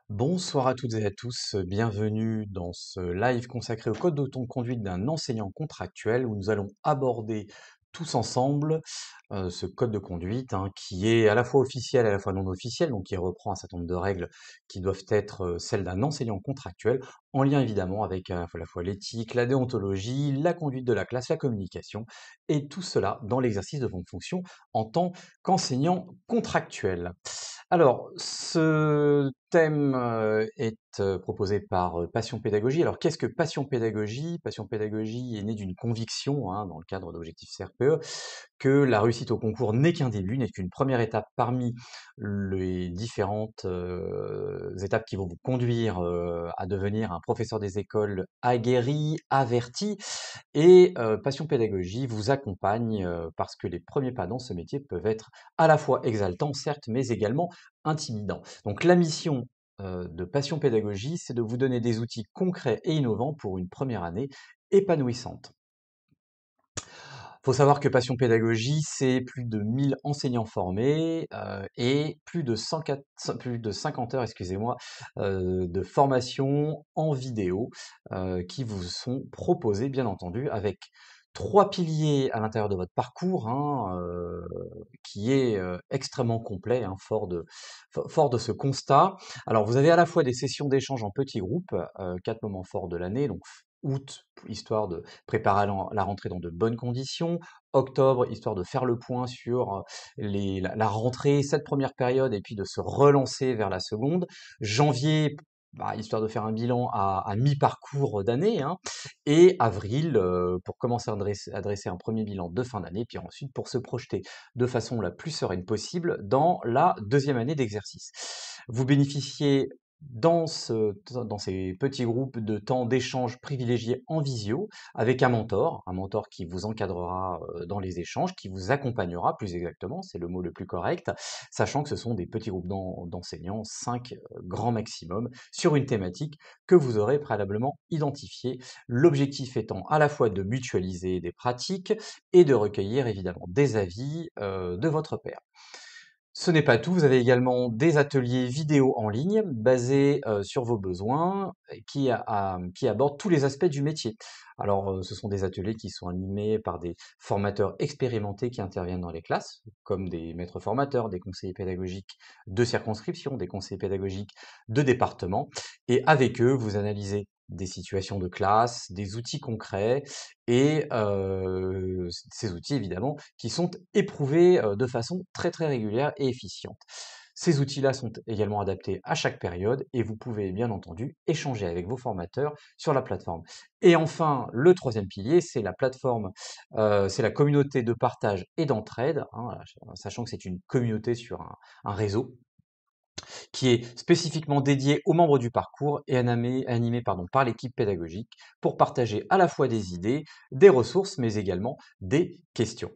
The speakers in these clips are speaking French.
Bonsoir à toutes et à tous, bienvenue dans ce live consacré au code de conduite d'un enseignant contractuel où nous allons aborder tous ensemble ce code de conduite hein, qui est à la fois officiel et à la fois non officiel, donc qui reprend un certain nombre de règles qui doivent être celles d'un enseignant contractuel, en lien évidemment avec à la fois l'éthique, la déontologie, la conduite de la classe, la communication, et tout cela dans l'exercice de votre fonction en tant qu'enseignant contractuel. Alors, ce thème est proposé par Passion Pédagogie. Alors, qu'est-ce que Passion Pédagogie? Passion Pédagogie est né d'une conviction, hein, dans le cadre d'objectifs CRPE, que la réussite au concours n'est qu'un début, n'est qu'une première étape parmi les différentes étapes qui vont vous conduire à devenir un professeur des écoles aguerri, averti. Et Passion Pédagogie vous accompagne parce que les premiers pas dans ce métier peuvent être à la fois exaltants, certes, mais également intimidants. Donc la mission de Passion Pédagogie, c'est de vous donner des outils concrets et innovants pour une première année épanouissante. Faut savoir que Passion Pédagogie, c'est plus de 1000 enseignants formés et plus de 50 heures, excusez-moi, de formation en vidéo qui vous sont proposées, bien entendu, avec trois piliers à l'intérieur de votre parcours, hein, qui est extrêmement complet, hein, fort de ce constat. Alors, vous avez à la fois des sessions d'échange en petits groupes, 4 moments forts de l'année, donc août, histoire de préparer la rentrée dans de bonnes conditions, octobre, histoire de faire le point sur la rentrée, cette première période, et puis de se relancer vers la seconde, janvier, bah, histoire de faire un bilan à mi-parcours d'année, hein, et avril, pour commencer à dresser un premier bilan de fin d'année, puis ensuite pour se projeter de façon la plus sereine possible dans la deuxième année d'exercice. Vous bénéficiez dans ces petits groupes de temps d'échange privilégiés en visio avec un mentor qui vous encadrera dans les échanges, qui vous accompagnera plus exactement, c'est le mot le plus correct, sachant que ce sont des petits groupes d'enseignants, 5 grand maximum, sur une thématique que vous aurez préalablement identifiée. L'objectif étant à la fois de mutualiser des pratiques et de recueillir évidemment des avis de votre père. Ce n'est pas tout, vous avez également des ateliers vidéo en ligne basés sur vos besoins qui abordent tous les aspects du métier. Alors, ce sont des ateliers qui sont animés par des formateurs expérimentés qui interviennent dans les classes, comme des maîtres formateurs, des conseillers pédagogiques de circonscription, des conseillers pédagogiques de département. Et avec eux, vous analysez des situations de classe, des outils concrets et ces outils évidemment qui sont éprouvés de façon très très régulière et efficiente. Ces outils-là sont également adaptés à chaque période et vous pouvez bien entendu échanger avec vos formateurs sur la plateforme. Et enfin, le troisième pilier, c'est la plateforme, c'est la communauté de partage et d'entraide, hein, sachant que c'est une communauté sur un réseau qui est spécifiquement dédié aux membres du parcours et animé par l'équipe pédagogique pour partager à la fois des idées, des ressources, mais également des questions.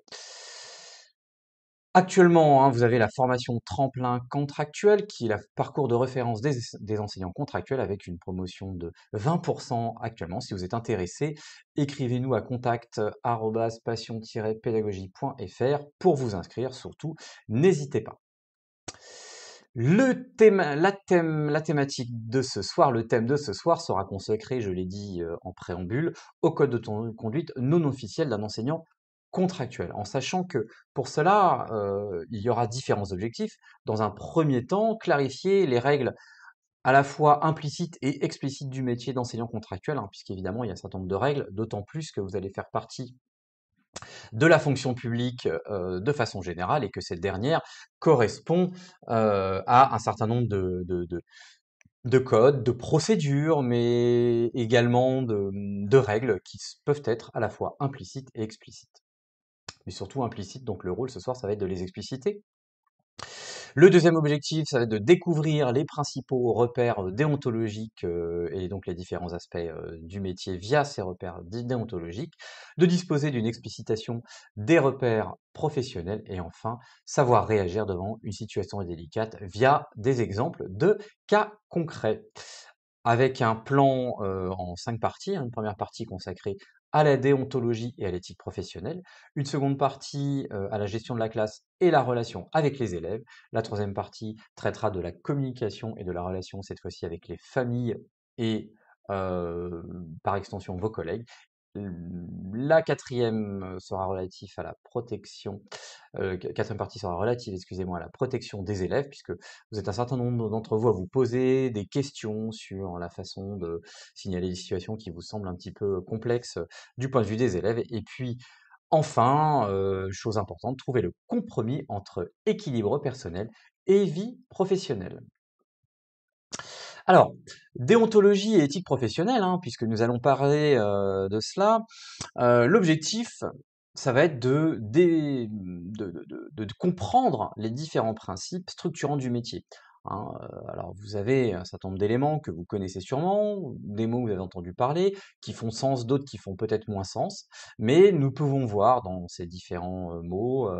Actuellement, hein, vous avez la formation tremplin contractuel, qui est le parcours de référence des enseignants contractuels avec une promotion de 20% actuellement. Si vous êtes intéressé, écrivez-nous à contact@passion-pédagogie.fr pour vous inscrire. Surtout, n'hésitez pas. La thématique de ce soir, le thème de ce soir sera consacré, je l'ai dit en préambule, au code de conduite non officiel d'un enseignant contractuel, en sachant que pour cela, il y aura différents objectifs. Dans un premier temps, clarifier les règles à la fois implicites et explicites du métier d'enseignant contractuel, hein, puisqu'évidemment il y a un certain nombre de règles, d'autant plus que vous allez faire partie de la fonction publique de façon générale et que cette dernière correspond à un certain nombre de codes, de procédures, mais également de règles qui peuvent être à la fois implicites et explicites. Mais surtout implicites, donc le rôle ce soir, ça va être de les expliciter. Le deuxième objectif, ça va être de découvrir les principaux repères déontologiques et donc les différents aspects du métier via ces repères déontologiques, de disposer d'une explicitation des repères professionnels et enfin savoir réagir devant une situation délicate via des exemples de cas concrets. Avec un plan en 5 parties, hein, une première partie consacrée à la déontologie et à l'éthique professionnelle, une seconde partie à la gestion de la classe et la relation avec les élèves, la troisième partie traitera de la communication et de la relation, cette fois-ci avec les familles et par extension vos collègues. La quatrième sera relative à la protection, quatrième partie sera relative, excusez-moi, à la protection des élèves, puisque vous êtes un certain nombre d'entre vous à vous poser des questions sur la façon de signaler des situations qui vous semblent un petit peu complexes du point de vue des élèves. Et puis, enfin, chose importante, trouver le compromis entre équilibre personnel et vie professionnelle. Alors, déontologie et éthique professionnelle, hein, puisque nous allons parler de cela, l'objectif, ça va être de comprendre les différents principes structurants du métier, hein. Alors vous avez un certain nombre d'éléments que vous connaissez sûrement, des mots que vous avez entendu parler, qui font sens, d'autres qui font peut-être moins sens, mais nous pouvons voir dans ces différents, mots,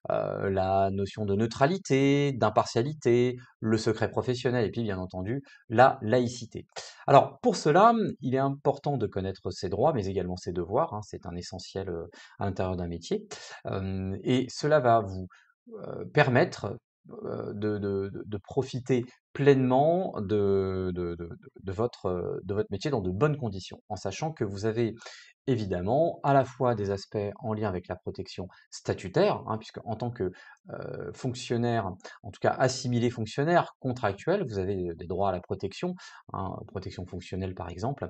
la notion de neutralité, d'impartialité, le secret professionnel et puis bien entendu la laïcité. Alors pour cela, il est important de connaître ses droits, mais également ses devoirs, hein, c'est un essentiel à l'intérieur d'un métier. Et cela va vous permettre de profiter pleinement de votre métier dans de bonnes conditions, en sachant que vous avez évidemment à la fois des aspects en lien avec la protection statutaire, hein, puisque en tant que fonctionnaire, en tout cas assimilé fonctionnaire contractuel, vous avez des droits à la protection, hein, protection fonctionnelle par exemple,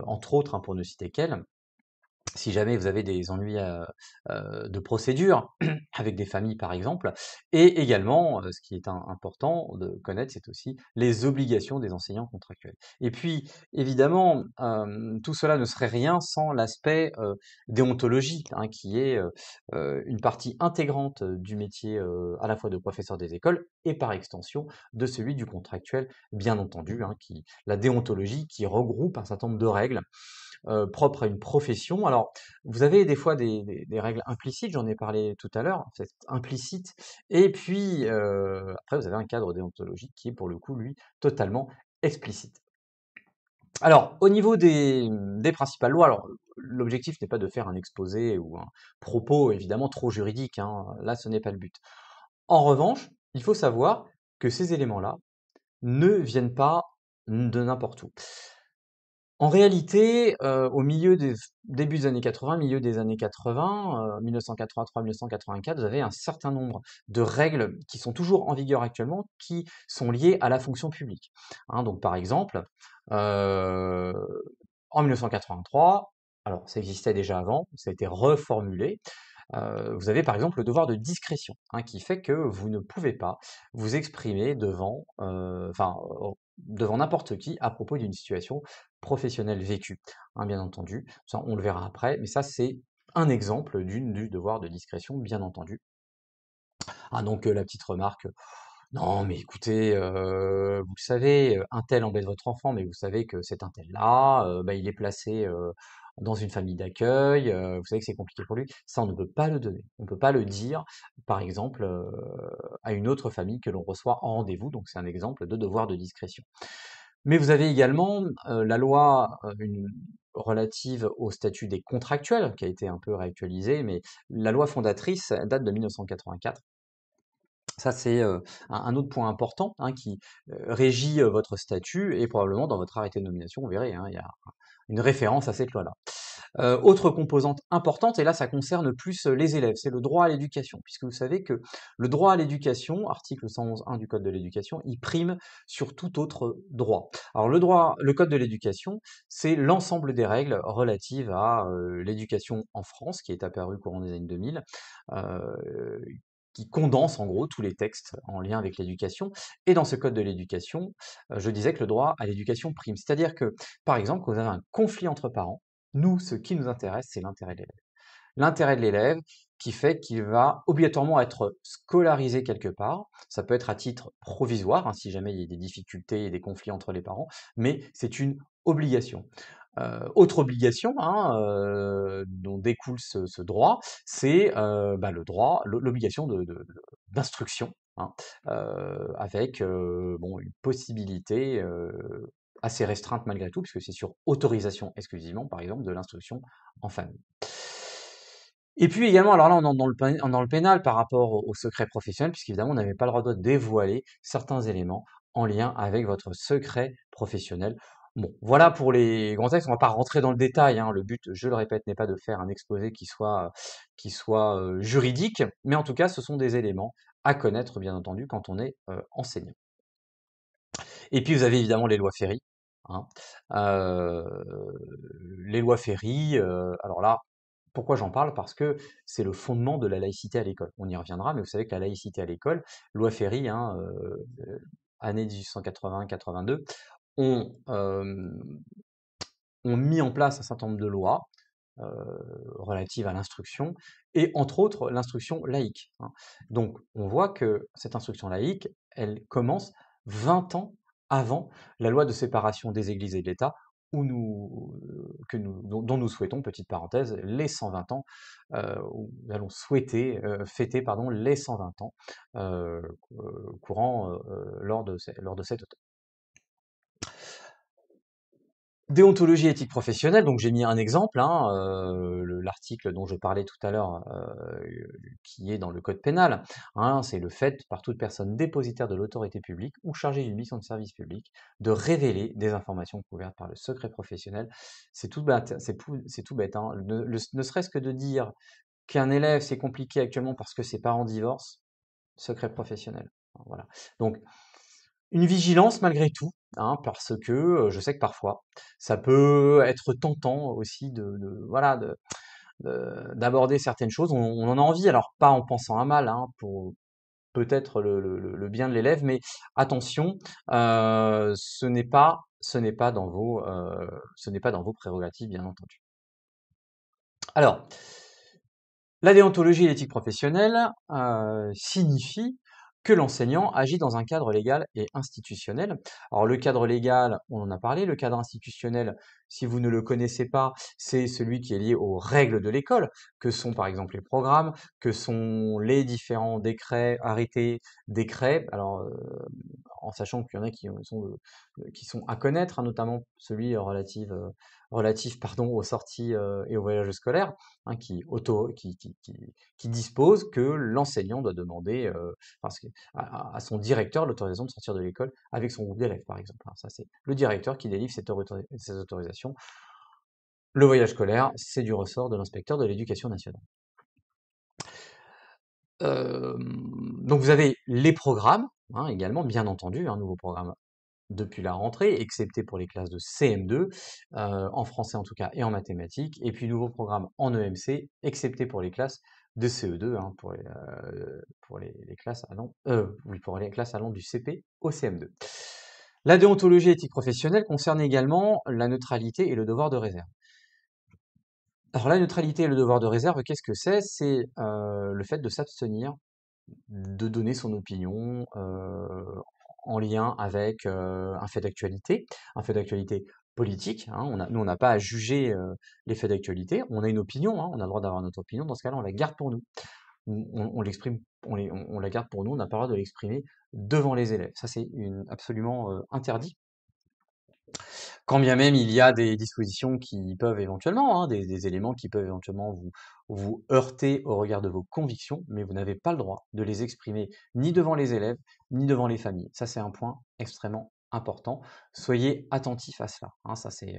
entre autres, hein, pour ne citer qu'elle. Si jamais vous avez des ennuis de procédure avec des familles par exemple, et également, ce qui est important de connaître, c'est aussi les obligations des enseignants contractuels. Et puis évidemment, tout cela ne serait rien sans l'aspect déontologique, hein, qui est une partie intégrante du métier à la fois de professeur des écoles et par extension de celui du contractuel, bien entendu, hein, la déontologie qui regroupe un certain nombre de règles propre à une profession. Alors, vous avez des fois des règles implicites, j'en ai parlé tout à l'heure, c'est implicite, et puis après vous avez un cadre déontologique qui est pour le coup, lui, totalement explicite. Alors, au niveau des principales lois, alors l'objectif n'est pas de faire un exposé ou un propos évidemment trop juridique, hein, là ce n'est pas le but. En revanche, il faut savoir que ces éléments-là ne viennent pas de n'importe où. En réalité, au milieu des début des années 80, milieu des années 80, 1983-1984, vous avez un certain nombre de règles qui sont toujours en vigueur actuellement, qui sont liées à la fonction publique, hein. Donc par exemple, heu, en 1983, alors ça existait déjà avant, ça a été reformulé, vous avez par exemple le devoir de discrétion, hein, qui fait que vous ne pouvez pas vous exprimer devant, devant n'importe qui à propos d'une situation professionnelle vécue, hein, bien entendu. Ça, on le verra après, mais ça, c'est un exemple du devoir de discrétion, bien entendu. Ah donc la petite remarque, non mais écoutez, vous le savez, un tel embête votre enfant, mais vous savez que cet untel-là, bah, il est placé, dans une famille d'accueil, vous savez que c'est compliqué pour lui. Ça, on ne peut pas le donner. On ne peut pas le dire, par exemple, à une autre famille que l'on reçoit en rendez-vous, donc c'est un exemple de devoir de discrétion. Mais vous avez également, la loi, relative au statut des contractuels, qui a été un peu réactualisée, mais la loi fondatrice, elle date de 1984. Ça, c'est un autre point important, hein, qui régit votre statut et probablement dans votre arrêté de nomination, vous verrez, hein, il y a une référence à cette loi-là. Autre composante importante, et là ça concerne plus les élèves, c'est le droit à l'éducation, puisque vous savez que le droit à l'éducation, article 111.1 du Code de l'éducation, il prime sur tout autre droit. Alors le Code de l'éducation, c'est l'ensemble des règles relatives à l'éducation en France, qui est apparu courant des années 2000, euh, qui condense en gros tous les textes en lien avec l'éducation. Et dans ce code de l'éducation, je disais que le droit à l'éducation prime. C'est-à-dire que, par exemple, quand vous avez un conflit entre parents, nous, ce qui nous intéresse, c'est l'intérêt de l'élève. L'intérêt de l'élève qui fait qu'il va obligatoirement être scolarisé quelque part. Ça peut être à titre provisoire, hein, si jamais il y a des difficultés et des conflits entre les parents, mais c'est une obligation. Autre obligation, hein, dont découle ce droit, c'est bah, l'obligation d'instruction, hein, avec bon, une possibilité assez restreinte malgré tout, puisque c'est sur autorisation exclusivement, par exemple, de l'instruction en famille. Et puis également, alors là, on entre dans le pénal par rapport au secret professionnel, puisqu'évidemment, on n'avait pas le droit de dévoiler certains éléments en lien avec votre secret professionnel. Bon, voilà pour les grands textes. On va pas rentrer dans le détail, hein. Le but, je le répète, n'est pas de faire un exposé qui soit juridique, mais en tout cas, ce sont des éléments à connaître, bien entendu, quand on est enseignant. Et puis, vous avez évidemment les lois Ferry, hein. Euh, les lois Ferry, alors là, pourquoi j'en parle? Parce que c'est le fondement de la laïcité à l'école. On y reviendra, mais vous savez que la laïcité à l'école, loi Ferry, hein, année 1880-82, ont, ont mis en place un certain nombre de lois euh, relatives à l'instruction, et entre autres l'instruction laïque, hein. Donc on voit que cette instruction laïque, elle commence 20 ans avant la loi de séparation des églises et de l'État, dont nous souhaitons, petite parenthèse, les 120 ans, où nous allons fêter pardon, les 120 ans euh, courant lors de cet automne. Déontologie éthique professionnelle, donc j'ai mis un exemple, hein, l'article dont je parlais tout à l'heure, qui est dans le code pénal, hein, c'est le fait par toute personne dépositaire de l'autorité publique ou chargée d'une mission de service public de révéler des informations couvertes par le secret professionnel. C'est tout bête, c'est tout bête, hein. Ne serait-ce que de dire qu'un élève c'est compliqué actuellement parce que ses parents divorcent, secret professionnel. Voilà. Donc une vigilance malgré tout, hein, parce que je sais que parfois, ça peut être tentant aussi voilà, d'aborder certaines choses. On en a envie, alors pas en pensant à mal, hein, pour peut-être le bien de l'élève, mais attention, ce n'est pas dans ce n'est pas dans vos prérogatives, bien entendu. Alors, la déontologie et l'éthique professionnelle signifie que l'enseignant agit dans un cadre légal et institutionnel. Alors le cadre légal, on en a parlé, le cadre institutionnel, si vous ne le connaissez pas, c'est celui qui est lié aux règles de l'école, que sont par exemple les programmes, que sont les différents décrets, arrêtés, décrets. Alors en sachant qu'il y en a qui sont à connaître, hein, notamment celui relatif pardon, aux sorties et aux voyages scolaires, hein, qui dispose que l'enseignant doit demander à son directeur l'autorisation de sortir de l'école avec son groupe d'élèves, par exemple, hein. Ça, c'est le directeur qui délivre ces autorisations. Le voyage scolaire, c'est du ressort de l'inspecteur de l'éducation nationale. Donc vous avez les programmes, hein, également, bien entendu, un nouveau programme depuis la rentrée, excepté pour les classes de CM2, en français en tout cas et en mathématiques, et puis nouveau programme en EMC, excepté pour les classes de CE2, hein, pour les classes allant, oui, pour les classes allant du CP au CM2. La déontologie éthique professionnelle concerne également la neutralité et le devoir de réserve. Alors la neutralité et le devoir de réserve, qu'est-ce que c'est? C'est le fait de s'abstenir de donner son opinion en lien avec un fait d'actualité politique, hein. Nous, on n'a pas à juger les faits d'actualité, on a une opinion, hein, on a le droit d'avoir notre opinion, dans ce cas-là, on la garde pour nous. On l'exprime, on la garde pour nous, on n'a pas le droit de l'exprimer devant les élèves. Ça, c'est absolument interdit. Quand bien même il y a des dispositions qui peuvent éventuellement, hein, des éléments qui peuvent éventuellement vous heurter au regard de vos convictions, mais vous n'avez pas le droit de les exprimer ni devant les élèves, ni devant les familles. Ça, c'est un point extrêmement important. Soyez attentifs à cela, hein. Ça, c'est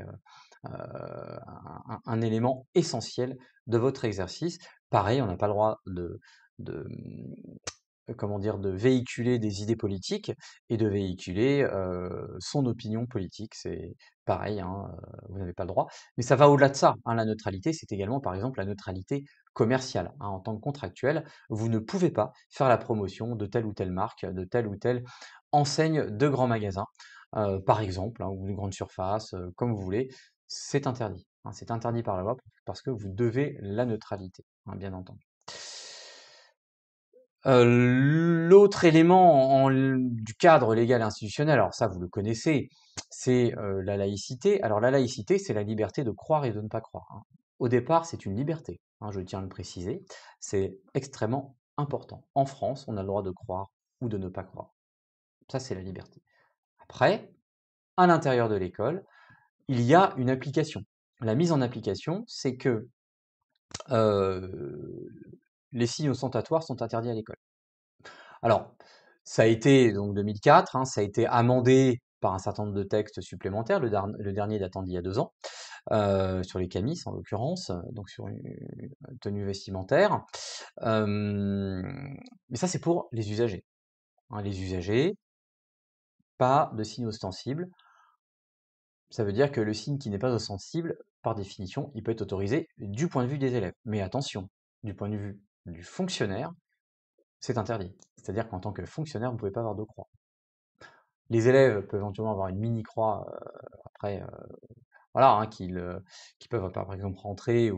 un élément essentiel de votre exercice. Pareil, on n'a pas le droit de, comment dire, de véhiculer des idées politiques et de véhiculer son opinion politique. C'est pareil, hein, vous n'avez pas le droit. Mais ça va au-delà de ça, hein. La neutralité, c'est également, par exemple, la neutralité commerciale, hein. En tant que contractuel, vous ne pouvez pas faire la promotion de telle ou telle marque, de telle ou telle enseigne de grands magasins, par exemple, hein, ou de grande surface, comme vous voulez. C'est interdit, hein. C'est interdit par la loi parce que vous devez la neutralité, hein, bien entendu. L'autre élément du cadre légal et institutionnel, alors ça vous le connaissez, c'est la laïcité. Alors la laïcité, c'est la liberté de croire et de ne pas croire, hein. Au départ, c'est une liberté, hein, je tiens à le préciser. C'est extrêmement important. En France, on a le droit de croire ou de ne pas croire. Ça, c'est la liberté. Après, à l'intérieur de l'école, il y a une application. La mise en application, c'est que les signes ostentatoires sont interdits à l'école. Alors, ça a été, donc 2004, hein, ça a été amendé par un certain nombre de textes supplémentaires, le dernier datant d'il y a 2 ans, sur les camis en l'occurrence, donc sur une tenue vestimentaire. Mais ça, c'est pour les usagers, hein. Les usagers, pas de signe ostensible. Ça veut dire que le signe qui n'est pas ostensible, par définition, il peut être autorisé du point de vue des élèves. Mais attention, du point de vue du fonctionnaire, c'est interdit. C'est-à-dire qu'en tant que fonctionnaire, vous ne pouvez pas avoir de croix. Les élèves peuvent éventuellement avoir une mini-croix après, voilà, hein, qui peuvent par exemple rentrer,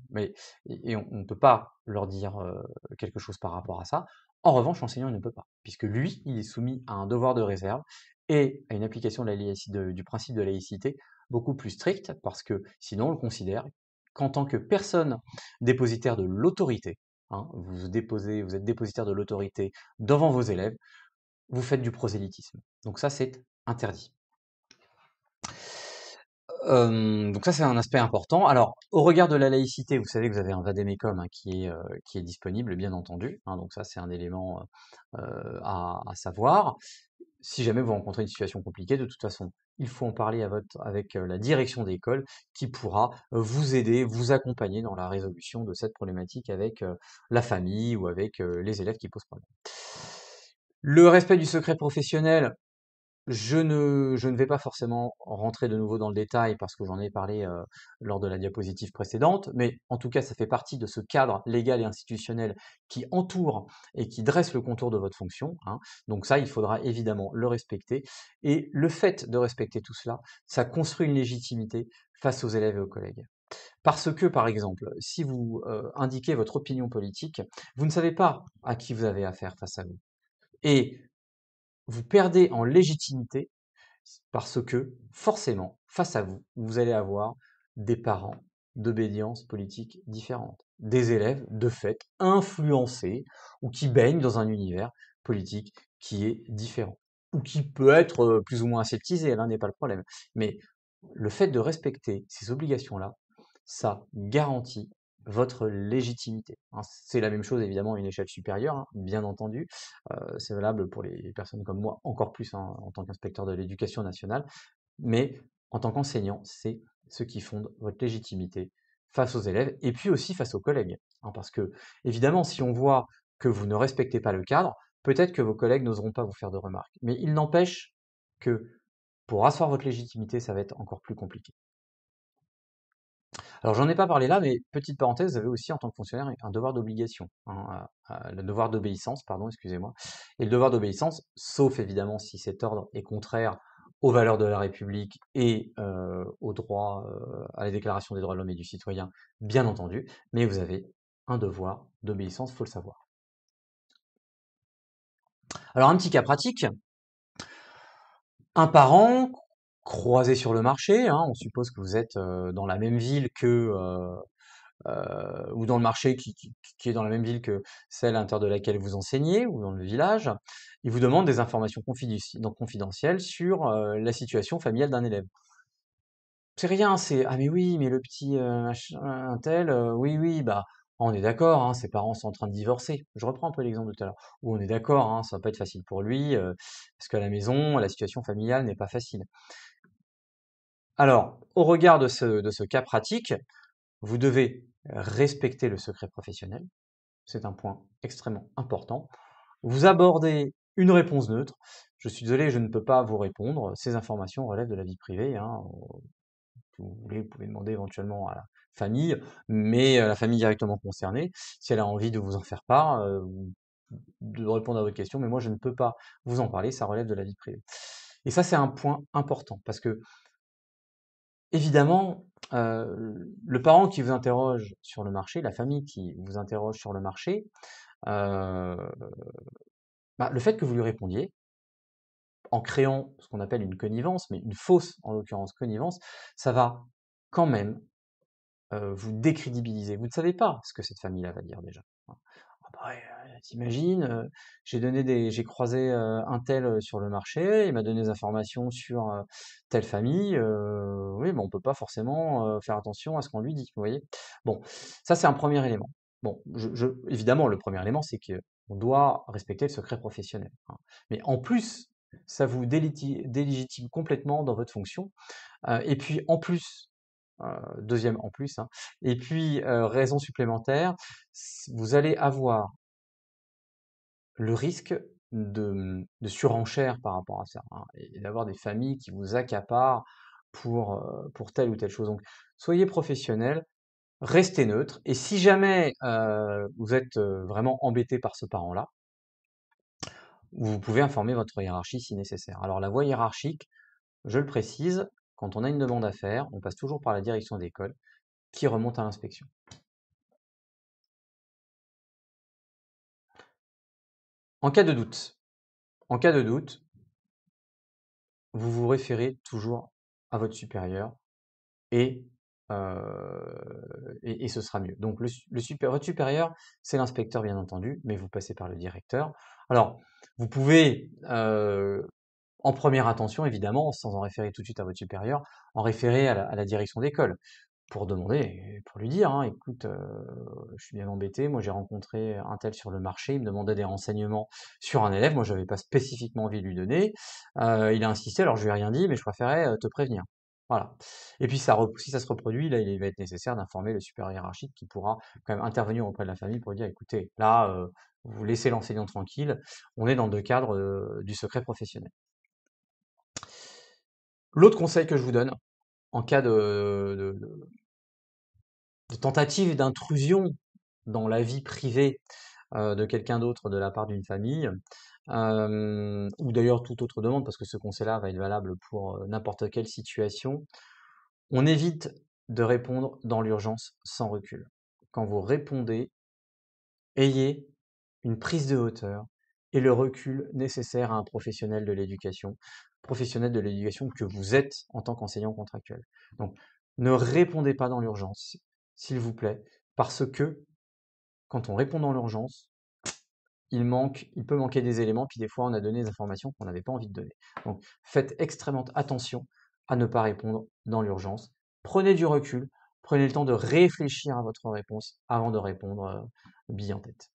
mais et on ne peut pas leur dire quelque chose par rapport à ça. En revanche, l'enseignant ne peut pas, puisque lui, il est soumis à un devoir de réserve et à une application de du principe de laïcité beaucoup plus stricte, parce que sinon on le considère qu'en tant que personne dépositaire de l'autorité, hein, vous êtes dépositaire de l'autorité devant vos élèves, vous faites du prosélytisme. Donc ça, c'est interdit. Donc ça, c'est un aspect important. Alors, au regard de la laïcité, vous savez que vous avez un vade-mecum, hein, qui est disponible, bien entendu, hein, donc ça, c'est un élément à savoir. Si jamais vous rencontrez une situation compliquée, de toute façon, il faut en parler avec la direction d'école qui pourra vous aider, vous accompagner dans la résolution de cette problématique avec la famille ou avec les élèves qui posent problème. Le respect du secret professionnel, je ne vais pas forcément rentrer de nouveau dans le détail parce que j'en ai parlé lors de la diapositive précédente, mais en tout cas, ça fait partie de ce cadre légal et institutionnel qui entoure et qui dresse le contour de votre fonction, hein. Donc ça, il faudra évidemment le respecter. Et le fait de respecter tout cela, ça construit une légitimité face aux élèves et aux collègues. Parce que, par exemple, si vous indiquez votre opinion politique, vous ne savez pas à qui vous avez affaire face à vous. Et vous perdez en légitimité parce que, forcément, face à vous, vous allez avoir des parents d'obédience politique différente, des élèves, de fait, influencés ou qui baignent dans un univers politique qui est différent, ou qui peut être plus ou moins aseptisé, là n'est pas le problème. Mais le fait de respecter ces obligations-là, ça garantit votre légitimité, hein. C'est la même chose évidemment à une échelle supérieure, hein, bien entendu. C'est valable pour les personnes comme moi, encore plus, hein, en tant qu'inspecteur de l'éducation nationale. Mais en tant qu'enseignant, c'est ce qui fonde votre légitimité face aux élèves et puis aussi face aux collègues, hein, parce que évidemment, si on voit que vous ne respectez pas le cadre, peut-être que vos collègues n'oseront pas vous faire de remarques. Mais il n'empêche que pour asseoir votre légitimité, ça va être encore plus compliqué. Alors j'en ai pas parlé là, mais petite parenthèse, vous avez aussi en tant que fonctionnaire un devoir d'obligation, hein, le devoir d'obéissance, pardon, excusez-moi. Et le devoir d'obéissance, sauf évidemment si cet ordre est contraire aux valeurs de la République et au droit, à la Déclaration des droits de l'homme et du citoyen, bien entendu, mais vous avez un devoir d'obéissance, faut le savoir. Alors un petit cas pratique, un parent croisé sur le marché, hein, on suppose que vous êtes dans la même ville que ou dans le marché qui est dans la même ville que celle à l'intérieur de laquelle vous enseignez, ou dans le village, il vous demande des informations donc confidentielles sur la situation familiale d'un élève. C'est rien, c'est ah mais oui, mais le petit un tel, oui, oui, bah on est d'accord, hein, ses parents sont en train de divorcer. Je reprends un peu l'exemple de tout à l'heure. Où on est d'accord, hein, ça va pas être facile pour lui, parce qu'à la maison, la situation familiale n'est pas facile. Alors, au regard de ce cas pratique, vous devez respecter le secret professionnel. C'est un point extrêmement important. Vous abordez une réponse neutre. Je suis désolé, je ne peux pas vous répondre. Ces informations relèvent de la vie privée, hein. Si vous voulez, vous pouvez demander éventuellement à la famille, mais la famille directement concernée, si elle a envie de vous en faire part, de répondre à votre question, mais moi je ne peux pas vous en parler, ça relève de la vie privée. Et ça, c'est un point important, parce que évidemment, le parent qui vous interroge sur le marché, la famille qui vous interroge sur le marché, heu, bah, le fait que vous lui répondiez, en créant ce qu'on appelle une connivence, mais une fausse, en l'occurrence, connivence, ça va quand même vous décrédibiliser. Vous ne savez pas ce que cette famille-là va dire déjà, hein. Bah, ouais, j'ai croisé, un tel, sur le marché, il m'a donné des informations sur, telle famille, oui, mais on peut pas forcément, faire attention à ce qu'on lui dit, vous voyez? Bon, ça c'est un premier élément. Bon, je évidemment, le premier élément, c'est qu'on doit respecter le secret professionnel, hein. Mais en plus, ça vous délégitime complètement dans votre fonction, et puis en plus, 2e en plus, hein, et puis, raison supplémentaire, vous allez avoir le risque de surenchère par rapport à ça, hein, et d'avoir des familles qui vous accaparent pour telle ou telle chose. Donc, soyez professionnel, restez neutre, et si jamais vous êtes vraiment embêté par ce parent-là, vous pouvez informer votre hiérarchie si nécessaire. Alors, la voie hiérarchique, je le précise, quand on a une demande à faire, on passe toujours par la direction d'école qui remonte à l'inspection. En cas de doute, en cas de doute, vous vous référez toujours à votre supérieur et, et ce sera mieux. Donc votre supérieur, c'est l'inspecteur bien entendu, mais vous passez par le directeur. Alors, vous pouvez, en première intention évidemment, sans en référer tout de suite à votre supérieur, en référer à la direction d'école pour demander, pour lui dire, hein, écoute, je suis bien embêté, moi j'ai rencontré un tel sur le marché, il me demandait des renseignements sur un élève, moi j'avais pas spécifiquement envie de lui donner, il a insisté, alors je lui ai rien dit, mais je préférais te prévenir. Voilà. Et puis si ça se reproduit, là il va être nécessaire d'informer le supérieur hiérarchique qui pourra quand même intervenir auprès de la famille pour dire, écoutez, là, vous laissez l'enseignant tranquille, on est dans le cadre du secret professionnel. L'autre conseil que je vous donne, en cas de tentative d'intrusion dans la vie privée de quelqu'un d'autre de la part d'une famille, ou d'ailleurs toute autre demande, parce que ce conseil-là va être valable pour n'importe quelle situation, on évite de répondre dans l'urgence sans recul. Quand vous répondez, ayez une prise de hauteur et le recul nécessaire à un professionnel de l'éducation que vous êtes en tant qu'enseignant contractuel. Donc, ne répondez pas dans l'urgence, s'il vous plaît, parce que quand on répond dans l'urgence, il peut manquer des éléments, puis des fois on a donné des informations qu'on n'avait pas envie de donner. Donc faites extrêmement attention à ne pas répondre dans l'urgence. Prenez du recul, prenez le temps de réfléchir à votre réponse avant de répondre bille en tête.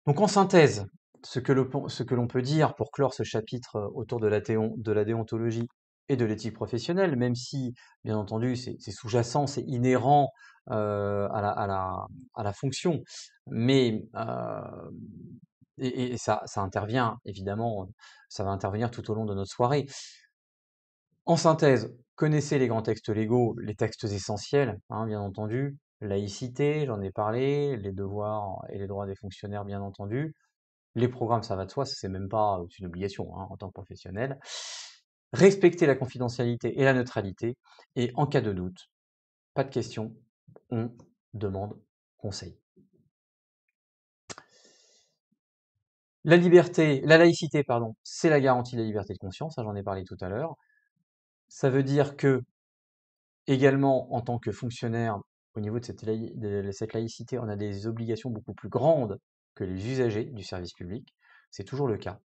Donc en synthèse, ce que l'on peut dire pour clore ce chapitre autour de la déontologie et de l'éthique professionnelle, même si, bien entendu, c'est sous-jacent, c'est inhérent à la fonction, mais ça intervient, évidemment, ça va intervenir tout au long de notre soirée. En synthèse, connaissez les grands textes légaux, les textes essentiels, hein, bien entendu, laïcité, j'en ai parlé, les devoirs et les droits des fonctionnaires, bien entendu. Les programmes, ça va de soi, c'est même pas une obligation hein, en tant que professionnel. Respecter la confidentialité et la neutralité. Et en cas de doute, pas de question, on demande conseil. La laïcité, pardon, c'est la garantie de la liberté de conscience, ça j'en ai parlé tout à l'heure. Ça veut dire que, également, en tant que fonctionnaire, au niveau de cette laïcité, on a des obligations beaucoup plus grandes que les usagers du service public. C'est toujours le cas.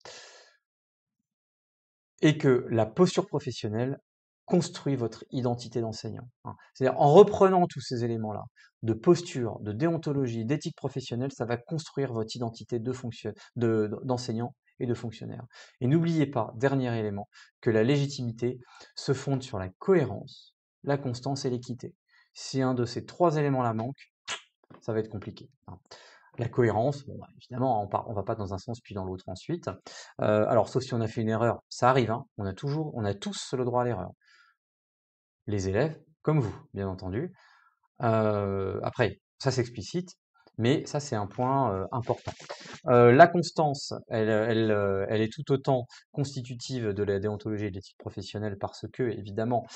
Et que la posture professionnelle construit votre identité d'enseignant, hein. C'est-à-dire en reprenant tous ces éléments-là, de posture, de déontologie, d'éthique professionnelle, ça va construire votre identité d'enseignant et de fonctionnaire. Et n'oubliez pas, dernier élément, que la légitimité se fonde sur la cohérence, la constance et l'équité. Si un de ces 3 éléments-là manque, ça va être compliqué, hein. La cohérence, bon, bah, évidemment, on va pas dans un sens puis dans l'autre ensuite. Alors, sauf si on a fait une erreur, ça arrive, hein, on a tous le droit à l'erreur. Les élèves, comme vous, bien entendu. Après, ça s'explicite, mais ça c'est un point important. La constance, elle est tout autant constitutive de la déontologie et de l'éthique professionnelle parce que, évidemment,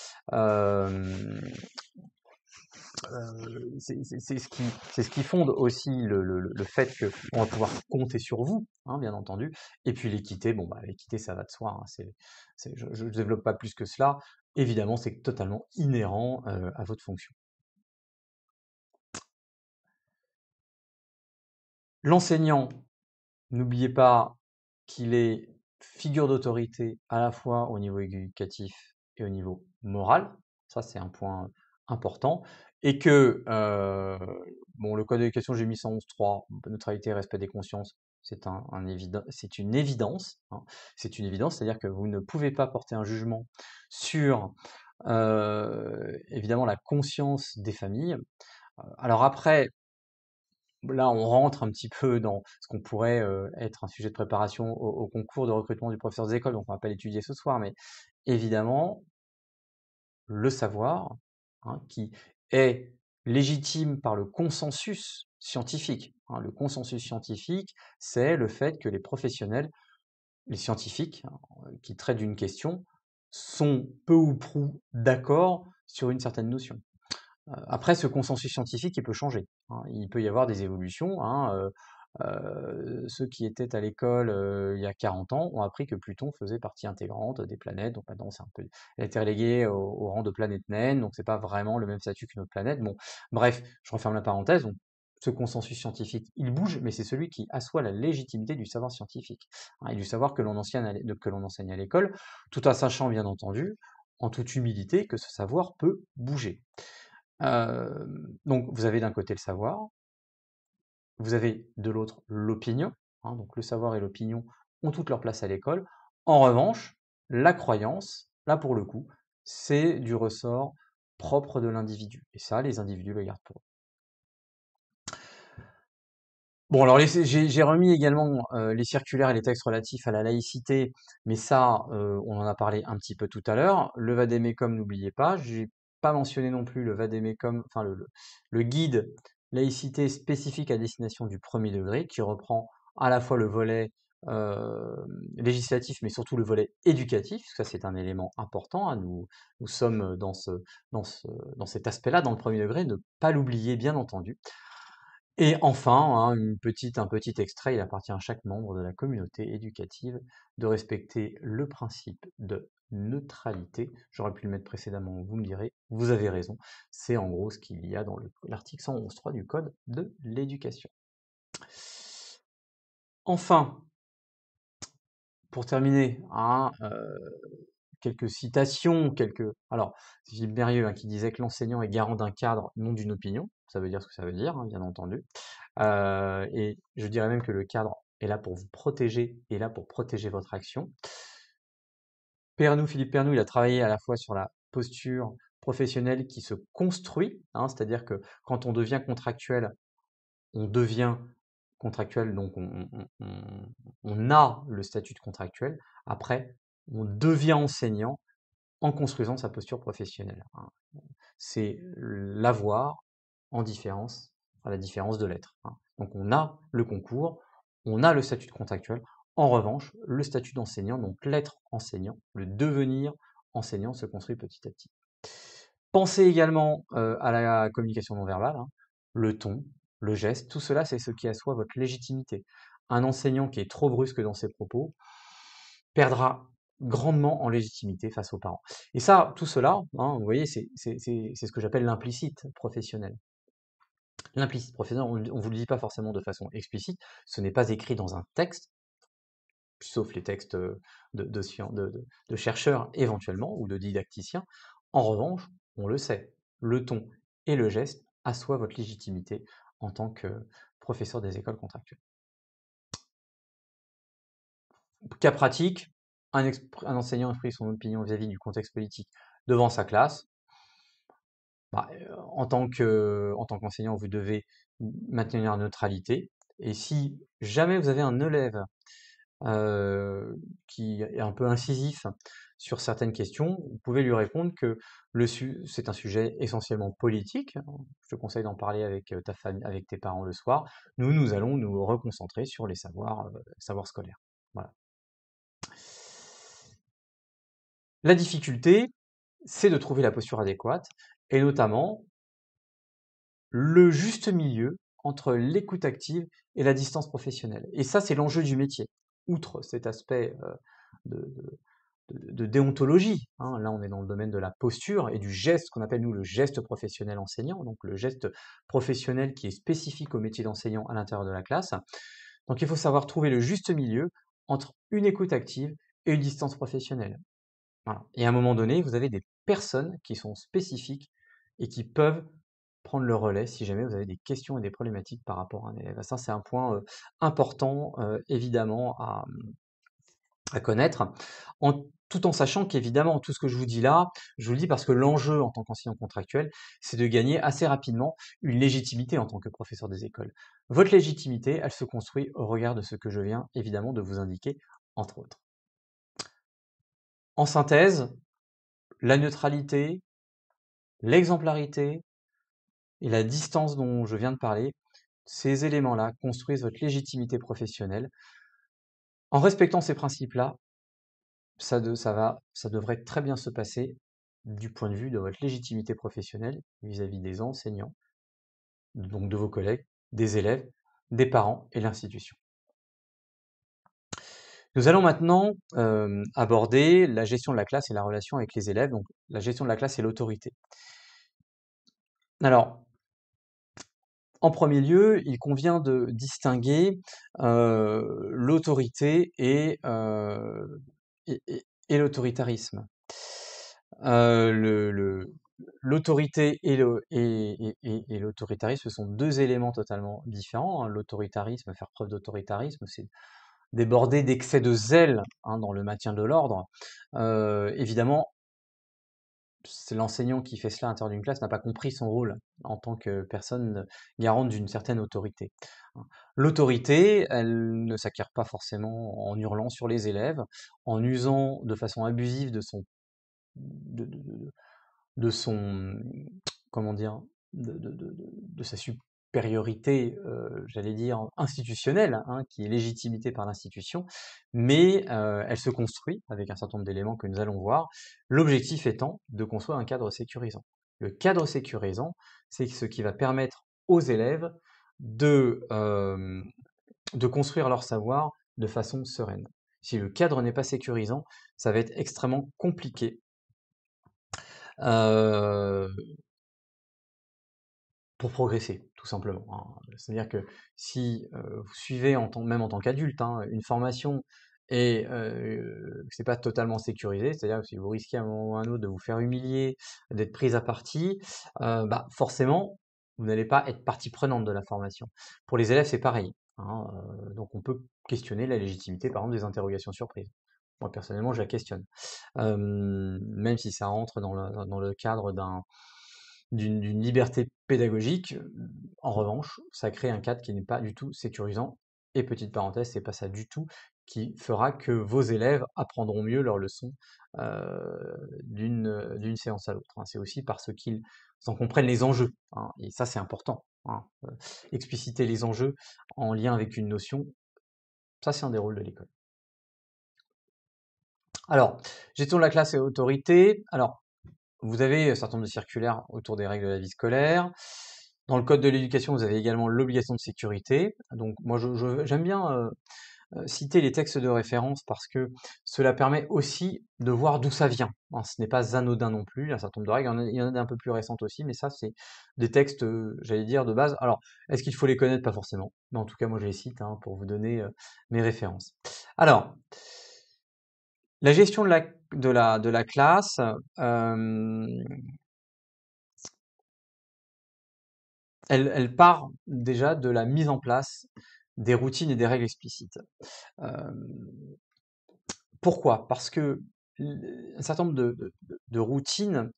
c'est ce qui fonde aussi le fait qu'on va pouvoir compter sur vous, hein, bien entendu. Et puis l'équité, bon, bah, l'équité, ça va de soi, hein, je ne développe pas plus que cela. Évidemment, c'est totalement inhérent à votre fonction. L'enseignant, n'oubliez pas qu'il est figure d'autorité à la fois au niveau éducatif et au niveau moral. Ça, c'est un point important. Et que, bon, le code de l'éducation, j'ai mis 111.3, neutralité et respect des consciences, c'est une évidence, hein. C'est une évidence, c'est-à-dire que vous ne pouvez pas porter un jugement sur, évidemment, la conscience des familles. Alors après, là, on rentre un petit peu dans ce qu'on pourrait être un sujet de préparation au concours de recrutement du professeur des écoles, donc on va pas l'étudier ce soir, mais évidemment, le savoir, hein, qui est légitime par le consensus scientifique, hein. Le consensus scientifique, c'est le fait que les professionnels, les scientifiques, hein, qui traitent d'une question, sont peu ou prou d'accord sur une certaine notion. Après, ce consensus scientifique, il peut changer, hein. Il peut y avoir des évolutions, hein, ceux qui étaient à l'école il y a 40 ans ont appris que Pluton faisait partie intégrante des planètes, donc maintenant c'est un peu, elle a été reléguée au rang de planète naine, donc c'est pas vraiment le même statut qu'une autre planète. Bon, bref, je referme la parenthèse. Donc, ce consensus scientifique, il bouge, mais c'est celui qui assoit la légitimité du savoir scientifique, hein, et du savoir que l'on enseigne à l'école, tout en sachant bien entendu, en toute humilité, que ce savoir peut bouger. Donc vous avez d'un côté le savoir, vous avez de l'autre l'opinion, hein, donc le savoir et l'opinion ont toute leur place à l'école. En revanche, la croyance, là pour le coup, c'est du ressort propre de l'individu. Et ça, les individus le gardent pour eux. Bon, alors j'ai remis également les circulaires et les textes relatifs à la laïcité, mais ça, on en a parlé un petit peu tout à l'heure. Le Vademecum, n'oubliez pas. J'ai pas mentionné non plus le Vademecum, enfin le guide laïcité spécifique à destination du premier degré, qui reprend à la fois le volet législatif, mais surtout le volet éducatif. Ça, c'est un élément important, hein. Nous sommes dans cet aspect-là, dans le premier degré, ne pas l'oublier, bien entendu. Et enfin, hein, un petit extrait, il appartient à chaque membre de la communauté éducative de respecter le principe de neutralité. J'aurais pu le mettre précédemment, vous me direz, vous avez raison. C'est en gros ce qu'il y a dans l'article 111.3 du Code de l'éducation. Enfin, pour terminer, hein, quelques citations, Alors, c'est Philippe Berrieux, hein, qui disait que l'enseignant est garant d'un cadre, non d'une opinion. Ça veut dire ce que ça veut dire, hein, bien entendu. Et je dirais même que le cadre est là pour vous protéger, est là pour protéger votre action. Philippe Pernoud, il a travaillé à la fois sur la posture professionnelle qui se construit, hein, c'est-à-dire que quand on devient contractuel, donc on a le statut de contractuel. Après, on devient enseignant en construisant sa posture professionnelle, hein. C'est l'avoir en différence, à la différence de l'être, hein. Donc on a le concours, on a le statut de contractuel. En revanche, le statut d'enseignant, donc l'être enseignant, le devenir enseignant se construit petit à petit. Pensez également à la communication non verbale, hein, le ton, le geste, tout cela c'est ce qui assoit votre légitimité. Un enseignant qui est trop brusque dans ses propos perdra grandement en légitimité face aux parents. Et ça, tout cela, hein, vous voyez, c'est ce que j'appelle l'implicite professionnel. L'implicite professionnel, on ne vous le dit pas forcément de façon explicite, ce n'est pas écrit dans un texte, sauf les textes de chercheurs éventuellement, ou de didacticiens. En revanche, on le sait, le ton et le geste assoient votre légitimité en tant que professeur des écoles contractuelles. Cas pratique, un enseignant exprime son opinion vis-à-vis du contexte politique devant sa classe. Bah, en tant qu'enseignant, vous devez maintenir la neutralité. Et si jamais vous avez un élève qui est un peu incisif sur certaines questions, vous pouvez lui répondre que c'est un sujet essentiellement politique. Je te conseille d'en parler avec ta famille, avec tes parents le soir. Nous allons nous reconcentrer sur les savoirs scolaires. Voilà. La difficulté, c'est de trouver la posture adéquate, et notamment le juste milieu entre l'écoute active et la distance professionnelle. Et ça, c'est l'enjeu du métier. Outre cet aspect de de déontologie, hein. Là, on est dans le domaine de la posture et du geste qu'on appelle, nous, le geste professionnel enseignant, donc le geste professionnel qui est spécifique au métier d'enseignant à l'intérieur de la classe. Donc il faut savoir trouver le juste milieu entre une écoute active et une distance professionnelle. Voilà. Et à un moment donné, vous avez des personnes qui sont spécifiques et qui peuvent prendre le relais si jamais vous avez des questions et des problématiques par rapport à un élève. Ça, c'est un point important, évidemment, à connaître, tout en sachant qu'évidemment, tout ce que je vous dis là, je vous le dis parce que l'enjeu en tant qu'enseignant contractuel, c'est de gagner assez rapidement une légitimité en tant que professeur des écoles. Votre légitimité, elle se construit au regard de ce que je viens évidemment de vous indiquer, entre autres. En synthèse, la neutralité, l'exemplarité et la distance dont je viens de parler, ces éléments-là construisent votre légitimité professionnelle. En respectant ces principes-là, ça devrait très bien se passer du point de vue de votre légitimité professionnelle vis-à-vis des enseignants, donc de vos collègues, des élèves, des parents et l'institution. Nous allons maintenant aborder la gestion de la classe et la relation avec les élèves, donc la gestion de la classe et l'autorité. Alors, en premier lieu, il convient de distinguer l'autorité et l'autoritarisme. L'autorité et l'autoritarisme sont deux éléments totalement différents, hein. L'autoritarisme, faire preuve d'autoritarisme, c'est déborder d'excès de zèle, hein, dans le maintien de l'ordre. Évidemment, c'est l'enseignant qui fait cela à l'intérieur d'une classe n'a pas compris son rôle en tant que personne garante d'une certaine autorité. L'autorité, elle ne s'acquiert pas forcément en hurlant sur les élèves, en usant de façon abusive de, de- de- de son, comment dire, de sa supériorité, j'allais dire, institutionnelle, hein, qui est légitimité par l'institution, mais elle se construit avec un certain nombre d'éléments que nous allons voir, l'objectif étant de construire un cadre sécurisant. Le cadre sécurisant, c'est ce qui va permettre aux élèves de construire leur savoir de façon sereine. Si le cadre n'est pas sécurisant, ça va être extrêmement compliqué euh, pour progresser, tout simplement, hein. C'est-à-dire que si vous suivez même en tant qu'adulte, hein, une formation et que c'est pas totalement sécurisé, c'est-à-dire que si vous risquez à un moment ou à un autre de vous faire humilier, d'être prise à partie, bah forcément, vous n'allez pas être partie prenante de la formation. Pour les élèves, c'est pareil, hein, donc on peut questionner la légitimité, par exemple, des interrogations surprises. Moi, personnellement, je la questionne. Même si ça rentre dans le cadre d'une liberté pédagogique. En revanche, ça crée un cadre qui n'est pas du tout sécurisant. Et petite parenthèse, c'est pas ça du tout qui fera que vos élèves apprendront mieux leurs leçons d'une séance à l'autre, hein. C'est aussi parce qu'ils en comprennent les enjeux, hein. Et ça, c'est important, hein. Expliciter les enjeux en lien avec une notion, ça, c'est un des rôles de l'école. Alors, gestion de la classe et autorité. Alors, vous avez un certain nombre de circulaires autour des règles de la vie scolaire. Dans le code de l'éducation, vous avez également l'obligation de sécurité. Donc moi, j'aime bien citer les textes de référence parce que cela permet aussi de voir d'où ça vient, hein. Ce n'est pas anodin non plus, il y a un certain nombre de règles, il y en a un peu plus récentes aussi, mais ça, c'est des textes, j'allais dire, de base. Alors, est-ce qu'il faut les connaître? Pas forcément. Mais en tout cas, moi, je les cite, hein, pour vous donner mes références. Alors, la gestion de la classe, elle part déjà de la mise en place des routines et des règles explicites. Euh, Pourquoi? Parce que un certain nombre de routines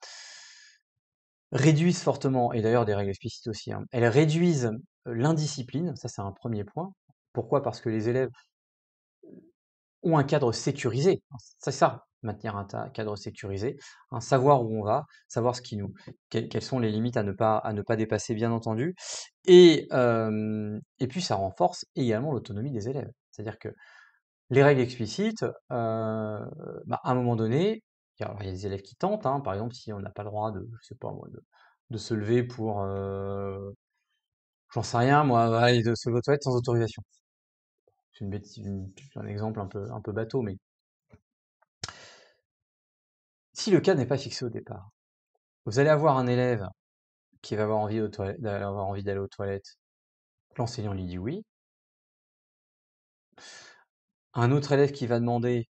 réduisent fortement, et d'ailleurs des règles explicites aussi, hein, elles réduisent l'indiscipline, ça c'est un premier point. Pourquoi? Parce que les élèves ont un cadre sécurisé. C'est ça, maintenir un cadre sécurisé, hein, savoir où on va, savoir quelles sont les limites à ne pas dépasser, bien entendu. Et puis ça renforce également l'autonomie des élèves. C'est-à-dire que les règles explicites, bah, à un moment donné, il y a des élèves qui tentent, hein, par exemple, si on n'a pas le droit je sais pas moi, de se lever pour, j'en sais rien moi, aller se lever aux toilettes sans autorisation. C'est un exemple un peu bateau, mais Si le cadre n'est pas fixé au départ, vous allez avoir un élève qui va avoir envie d'aller aux toilettes, l'enseignant lui dit oui. Un autre élève qui va demander,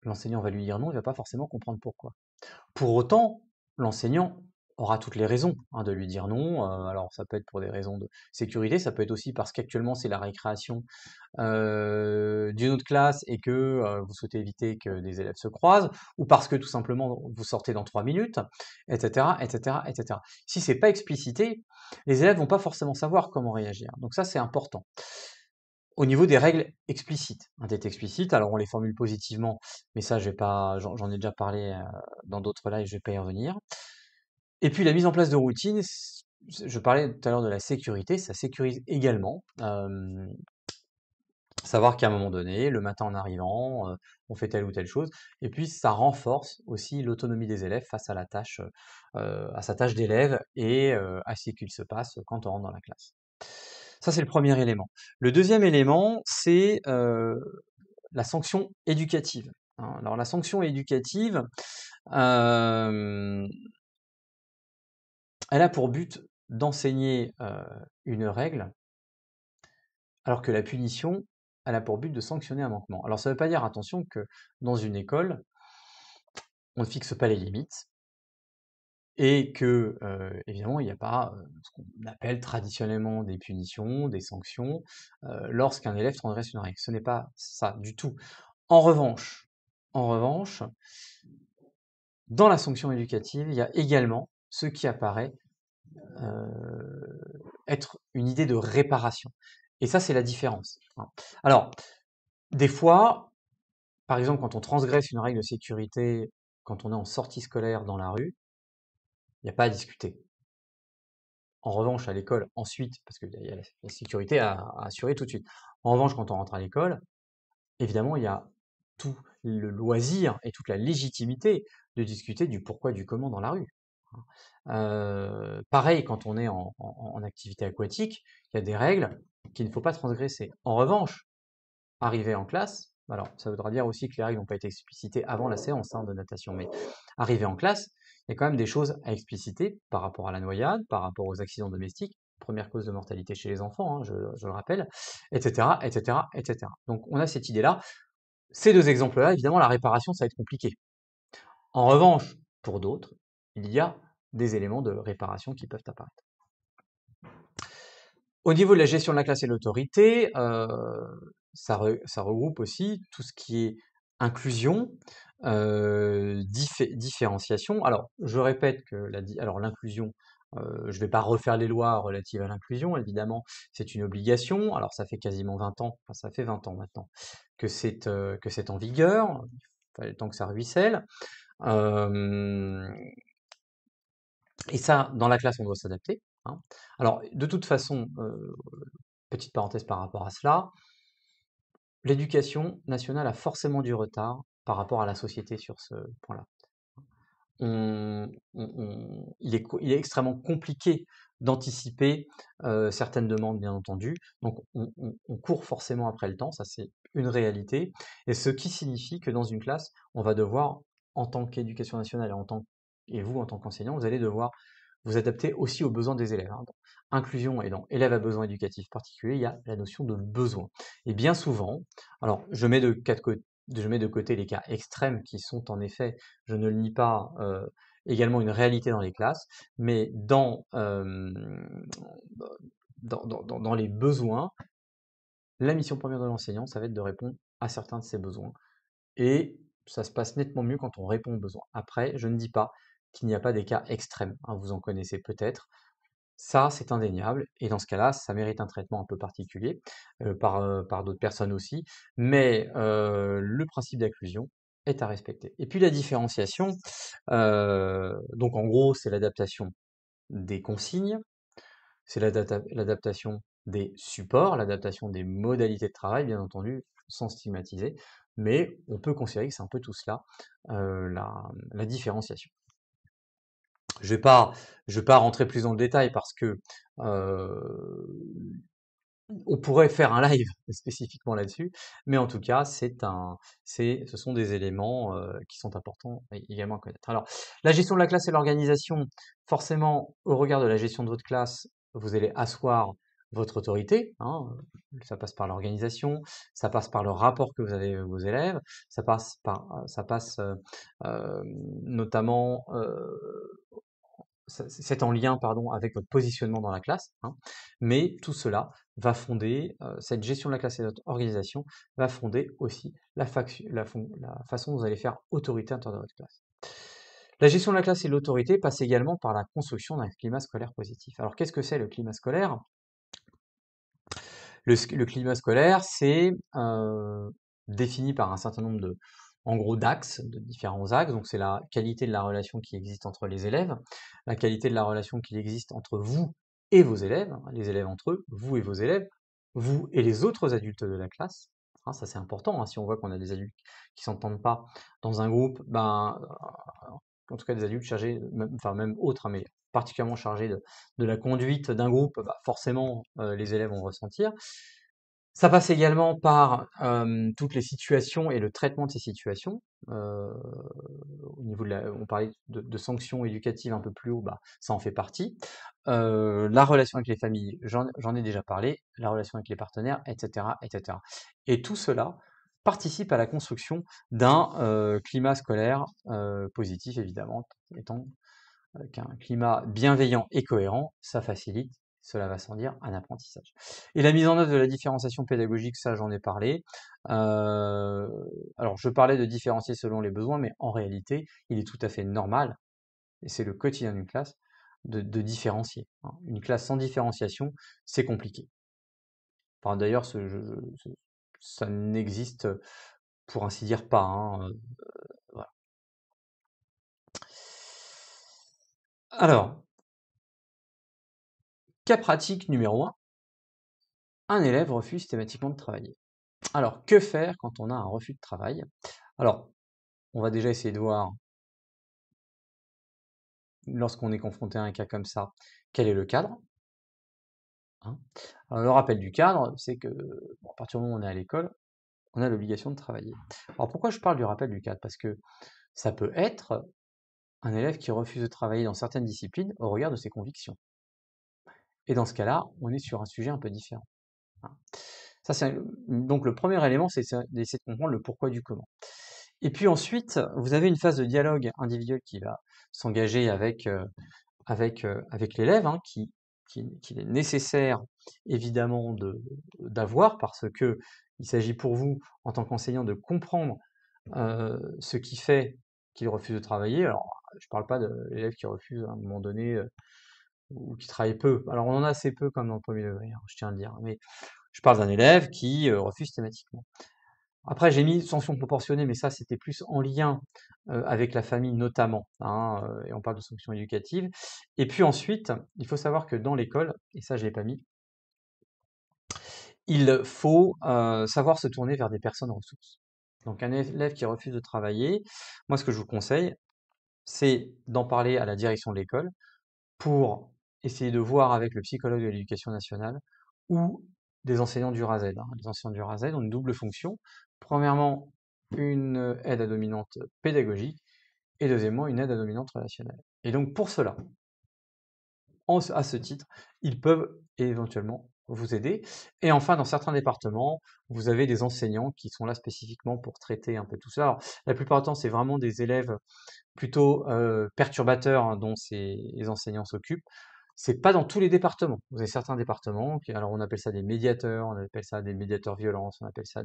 l'enseignant va lui dire non, il va pas forcément comprendre pourquoi. Pour autant, l'enseignant aura toutes les raisons hein, de lui dire non. Alors ça peut être pour des raisons de sécurité, ça peut être aussi parce qu'actuellement c'est la récréation d'une autre classe et que vous souhaitez éviter que des élèves se croisent, ou parce que tout simplement vous sortez dans 3 minutes, etc., etc., etc. Si c'est pas explicité, les élèves vont pas forcément savoir comment réagir. Donc ça c'est important. Au niveau des règles explicites, un texte explicite, alors on les formule positivement, mais ça je vais pas, j'en ai déjà parlé dans d'autres lives, je vais pas y revenir. Et puis la mise en place de routines, je parlais tout à l'heure de la sécurité, ça sécurise également. Savoir qu'à un moment donné, le matin en arrivant, on fait telle ou telle chose, et puis ça renforce aussi l'autonomie des élèves face à la tâche, à sa tâche d'élève et à ce qu'il se passe quand on rentre dans la classe. Ça, c'est le premier élément. Le deuxième élément, c'est la sanction éducative, hein. Alors la sanction éducative, hem, elle a pour but d'enseigner, une règle, alors que la punition, elle a pour but de sanctionner un manquement. Alors ça ne veut pas dire, attention, que dans une école, on ne fixe pas les limites et que, évidemment, il n'y a pas, ce qu'on appelle traditionnellement des punitions, des sanctions, lorsqu'un élève transgresse une règle. Ce n'est pas ça du tout. En revanche en revanche, dans la sanction éducative, il y a également ce qui apparaît, être une idée de réparation et ça, c'est la différence, hein. Alors, des fois, par exemple, quand on transgresse une règle de sécurité, quand on est en sortie scolaire dans la rue, il n'y a pas à discuter. En revanche, à l'école, ensuite, parce qu'il y a la sécurité à assurer tout de suite. En revanche, quand on rentre à l'école, évidemment, il y a tout le loisir et toute la légitimité de discuter du pourquoi du comment dans la rue, hein. Pareil, quand on est en activité aquatique, il y a des règles qu'il ne faut pas transgresser. En revanche, arriver en classe, alors ça voudra dire aussi que les règles n'ont pas été explicitées avant la séance de natation, mais arriver en classe, il y a quand même des choses à expliciter par rapport à la noyade, par rapport aux accidents domestiques, première cause de mortalité chez les enfants, hein, je le rappelle, etc., etc., etc. Donc on a cette idée-là. Ces deux exemples-là, évidemment, la réparation, ça va être compliqué. En revanche, pour d'autres, il y a des éléments de réparation qui peuvent apparaître. Au niveau de la gestion de la classe et de l'autorité, ça regroupe aussi tout ce qui est inclusion, différenciation. Alors, je répète que l'inclusion, je vais pas refaire les lois relatives à l'inclusion, évidemment, c'est une obligation. Alors ça fait quasiment 20 ans, enfin ça fait 20 ans maintenant que c'est en vigueur, il fallait le temps que ça ruisselle. Hem Et ça, dans la classe, on doit s'adapter, hein. Alors, de toute façon, petite parenthèse par rapport à cela, l'éducation nationale a forcément du retard par rapport à la société sur ce point-là. Il est extrêmement compliqué d'anticiper certaines demandes, bien entendu. Donc, on court forcément après le temps, ça c'est une réalité. Et ce qui signifie que dans une classe, on va devoir, en tant qu'éducation nationale et vous, en tant qu'enseignant, vous allez devoir vous adapter aussi aux besoins des élèves, hein. Dans inclusion et dans élève à besoins éducatifs particuliers, il y a la notion de besoin. Et bien souvent, alors je mets de côté les cas extrêmes qui sont en effet, je ne le nie pas, également une réalité dans les classes, mais dans les besoins, la mission première de l'enseignant, ça va être de répondre à certains de ces besoins. Et ça se passe nettement mieux quand on répond aux besoins. Après, je ne dis pas qu'il n'y a pas des cas extrêmes, hein, vous en connaissez peut-être. Ça, c'est indéniable, et dans ce cas-là, ça mérite un traitement un peu particulier, par d'autres personnes aussi, mais le principe d'inclusion est à respecter. Et puis la différenciation, donc en gros, c'est l'adaptation des consignes, c'est l'adaptation des supports, l'adaptation des modalités de travail, bien entendu, sans stigmatiser, mais on peut considérer que c'est un peu tout cela, la différenciation. Je vais pas rentrer plus dans le détail parce que On pourrait faire un live spécifiquement là-dessus, mais en tout cas, ce sont des éléments qui sont importants également à connaître. Alors, la gestion de la classe et l'organisation, forcément, au regard de la gestion de votre classe, vous allez asseoir votre autorité, hein, ça passe par l'organisation, ça passe par le rapport que vous avez avec vos élèves, ça passe euh, notamment c'est en lien, pardon, avec votre positionnement dans la classe, hein, mais tout cela va fonder, cette gestion de la classe et notre organisation va fonder aussi la façon dont vous allez faire autorité à l'intérieur de votre classe. La gestion de la classe et de l'autorité passe également par la construction d'un climat scolaire positif. Alors qu'est-ce que c'est le climat scolaire? Le climat scolaire, c'est défini par un certain nombre en gros, d'axes, de différents axes. Donc, c'est la qualité de la relation qui existe entre les élèves, la qualité de la relation qui existe entre vous et vos élèves, hein, les élèves entre eux, vous et vos élèves, vous et les autres adultes de la classe. Hein, ça, c'est important. Hein, si on voit qu'on a des adultes qui s'entendent pas dans un groupe, ben, en tout cas des adultes chargés, enfin même autres, hein, mais particulièrement chargés de la conduite d'un groupe, bah, forcément les élèves vont ressentir. Ça passe également par toutes les situations et le traitement de ces situations. Au niveau on parlait de sanctions éducatives un peu plus haut, bah, ça en fait partie. La relation avec les familles, j'en ai déjà parlé, la relation avec les partenaires, etc., etc. Et tout cela participe à la construction d'un climat scolaire positif, évidemment, étant qu'un climat bienveillant et cohérent, ça facilite, cela va sans dire, un apprentissage. Et la mise en œuvre de la différenciation pédagogique, ça j'en ai parlé. Euh, alors je parlais de différencier selon les besoins, mais en réalité, il est tout à fait normal, et c'est le quotidien d'une classe, de différencier. Hein. Une classe sans différenciation, c'est compliqué. Enfin, d'ailleurs, ça n'existe pour ainsi dire pas. Hein. Voilà. Alors, cas pratique numéro 1, un élève refuse systématiquement de travailler. Alors, que faire quand on a un refus de travail? Alors, on va déjà essayer de voir, lorsqu'on est confronté à un cas comme ça, quel est le cadre, hein. Alors, le rappel du cadre, c'est que bon, à partir du moment où on est à l'école, on a l'obligation de travailler. Alors, pourquoi je parle du rappel du cadre? Parce que ça peut être un élève qui refuse de travailler dans certaines disciplines au regard de ses convictions. Et dans ce cas-là, on est sur un sujet un peu différent, hein. Donc le premier élément, c'est d'essayer de comprendre le pourquoi du comment. Et puis ensuite, vous avez une phase de dialogue individuel qui va s'engager avec l'élève, hein, qu'il est nécessaire évidemment d'avoir parce que il s'agit pour vous, en tant qu'enseignant, de comprendre ce qui fait qu'il refuse de travailler. Alors, je ne parle pas de l'élève qui refuse à un moment donné ou qui travaille peu. Alors, on en a assez peu comme dans le premier degré, hein, je tiens à le dire. Mais je parle d'un élève qui refuse systématiquement. Après, j'ai mis sanction proportionnée, mais ça, c'était plus en lien avec la famille notamment, hein, et on parle de sanctions éducatives. Et puis ensuite, il faut savoir que dans l'école, et ça, je l'ai pas mis, il faut savoir se tourner vers des personnes ressources. Donc, un élève qui refuse de travailler, moi, ce que je vous conseille, c'est d'en parler à la direction de l'école pour essayer de voir avec le psychologue de l'éducation nationale ou des enseignants du RASED, hein. Les enseignants du RASED ont une double fonction. Premièrement, une aide à dominante pédagogique et deuxièmement, une aide à dominante relationnelle. Et donc pour cela, à ce titre, ils peuvent éventuellement vous aider. Et enfin, dans certains départements, vous avez des enseignants qui sont là spécifiquement pour traiter un peu tout ça. Alors, la plupart du temps, c'est vraiment des élèves plutôt perturbateurs, hein, dont les enseignants s'occupent. C'est pas dans tous les départements. Vous avez certains départements, alors on appelle ça des médiateurs, on appelle ça des médiateurs violence, on appelle ça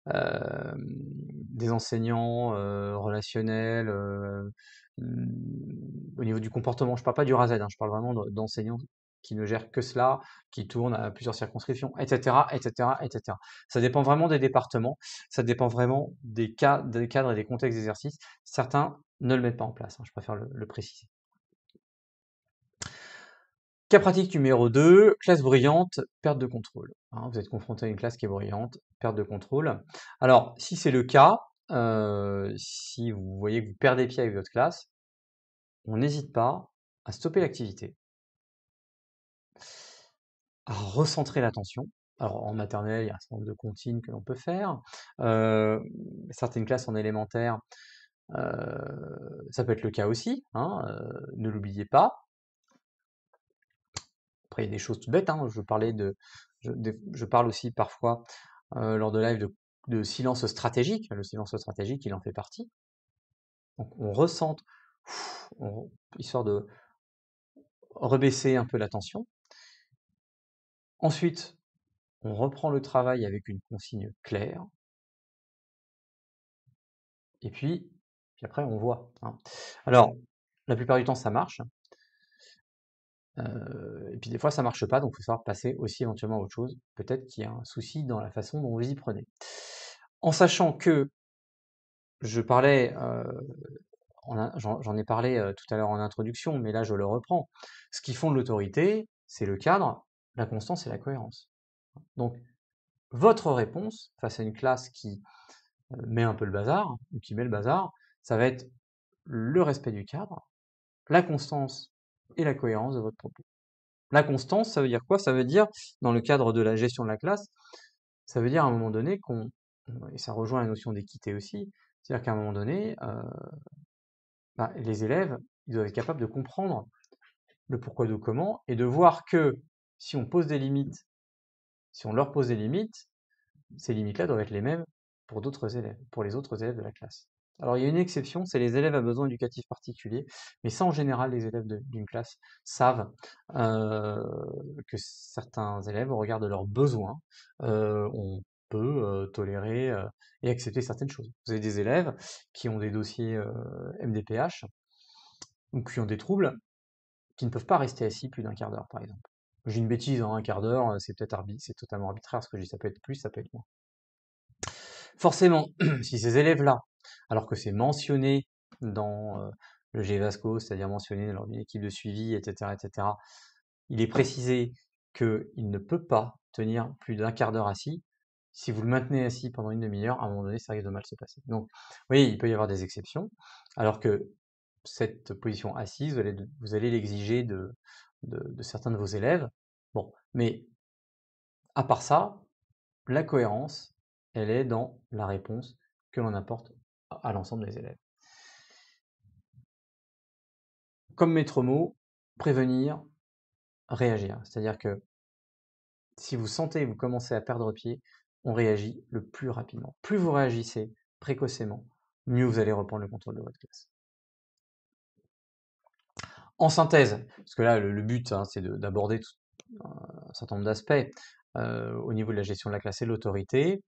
des enseignants relationnels. Au niveau du comportement, je parle pas du RASED, hein, je parle vraiment d'enseignants qui ne gèrent que cela, qui tournent à plusieurs circonscriptions, etc., etc., etc. Ça dépend vraiment des départements, ça dépend vraiment des cadres et des contextes d'exercice. Certains ne le mettent pas en place, hein, je préfère le préciser. Cas pratique numéro 2, classe bruyante, perte de contrôle. Hein, vous êtes confronté à une classe qui est bruyante, perte de contrôle. Alors, si c'est le cas, si vous voyez que vous perdez pied avec votre classe, on n'hésite pas à stopper l'activité, à recentrer l'attention, Alors en maternelle, il y a un certain nombre de comptines que l'on peut faire. Certaines classes en élémentaire, ça peut être le cas aussi, hein, ne l'oubliez pas. Après, il y a des choses toutes bêtes, hein, je parle aussi parfois lors de live de silence stratégique. Le silence stratégique, il en fait partie. Donc on recentre, histoire de rebaisser un peu la tension. Ensuite, on reprend le travail avec une consigne claire. Et puis après, on voit, hein. Alors, la plupart du temps, ça marche. Et puis des fois, ça marche pas, donc il faut savoir passer aussi éventuellement à autre chose. Peut-être qu'il y a un souci dans la façon dont vous y prenez. En sachant que je parlais, j'en ai parlé tout à l'heure en introduction, mais là je le reprends. Ce qui fonde l'autorité, c'est le cadre, la constance et la cohérence. Donc, votre réponse face à une classe qui met un peu le bazar, ou qui met le bazar, ça va être le respect du cadre, la constance et la cohérence de votre propos. La constance, ça veut dire quoi? Ça veut dire, dans le cadre de la gestion de la classe, ça veut dire à un moment donné et ça rejoint la notion d'équité aussi, c'est-à-dire qu'à un moment donné, les élèves, ils doivent être capables de comprendre le pourquoi du comment et de voir que si on pose des limites, si on leur pose des limites, ces limites-là doivent être les mêmes pour d'autres élèves, pour les autres élèves de la classe. Alors il y a une exception, c'est les élèves à besoins éducatifs particuliers, mais ça en général les élèves d'une classe savent que certains élèves, au regard de leurs besoins, on peut tolérer et accepter certaines choses. Vous avez des élèves qui ont des dossiers MDPH, ou qui ont des troubles, qui ne peuvent pas rester assis plus d'un quart d'heure par exemple. J'ai une bêtise, en un quart d'heure, c'est totalement arbitraire ce que je dis, ça peut être plus, ça peut être moins. Forcément, si ces élèves-là, alors que c'est mentionné dans le GVASCO, c'est-à-dire mentionné dans une équipe de suivi, etc., il est précisé qu'il ne peut pas tenir plus d'un quart d'heure assis. Si vous le maintenez assis pendant une demi-heure, à un moment donné, ça risque de mal se passer. Donc, oui, il peut y avoir des exceptions, alors que cette position assise, vous allez l'exiger de certains de vos élèves. Bon, mais à part ça, la cohérence, elle est dans la réponse que l'on apporte à l'ensemble des élèves. Comme maître mot, prévenir, réagir. C'est-à-dire que si vous sentez que vous commencez à perdre pied, on réagit le plus rapidement. Plus vous réagissez précocement, mieux vous allez reprendre le contrôle de votre classe. En synthèse, parce que là le but hein, c'est d'aborder un certain nombre d'aspects au niveau de la gestion de la classe et de l'autorité.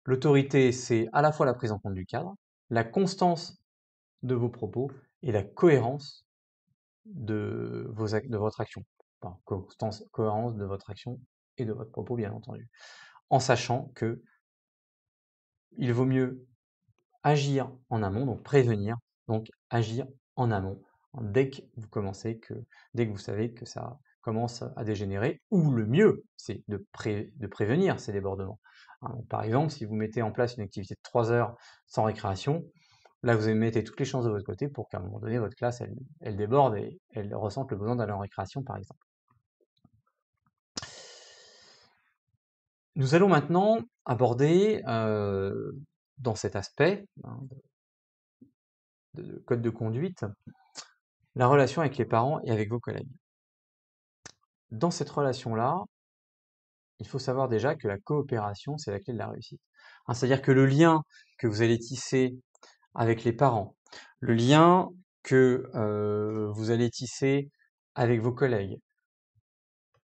L'autorité, c'est à la fois la prise en compte du cadre, la constance de vos propos et la cohérence de votre action. Enfin, cohérence de votre action et de votre propos, bien entendu. En sachant que il vaut mieux agir en amont, donc prévenir, donc agir en amont, dès que vous savez que ça commence à dégénérer, ou le mieux, c'est de prévenir ces débordements. Par exemple, si vous mettez en place une activité de 3 heures sans récréation, là vous mettez toutes les chances de votre côté pour qu'à un moment donné, votre classe, elle déborde et elle ressente le besoin d'aller en récréation, par exemple. Nous allons maintenant aborder, dans cet aspect de code de conduite, la relation avec les parents et avec vos collègues. Dans cette relation-là, il faut savoir déjà que la coopération, c'est la clé de la réussite. C'est-à-dire que le lien que vous allez tisser avec les parents, le lien que vous allez tisser avec vos collègues,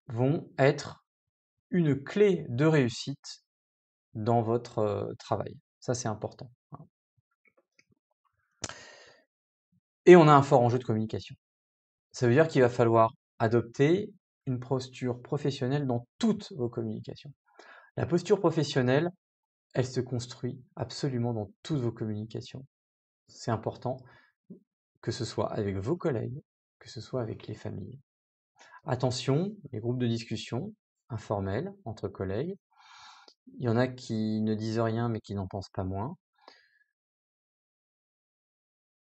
vont être une clé de réussite dans votre travail. Ça, c'est important. Et on a un fort enjeu de communication. Ça veut dire qu'il va falloir adopter une posture professionnelle dans toutes vos communications. La posture professionnelle, elle se construit absolument dans toutes vos communications. C'est important, que ce soit avec vos collègues, que ce soit avec les familles. Attention, les groupes de discussion informels entre collègues, il y en a qui ne disent rien mais qui n'en pensent pas moins.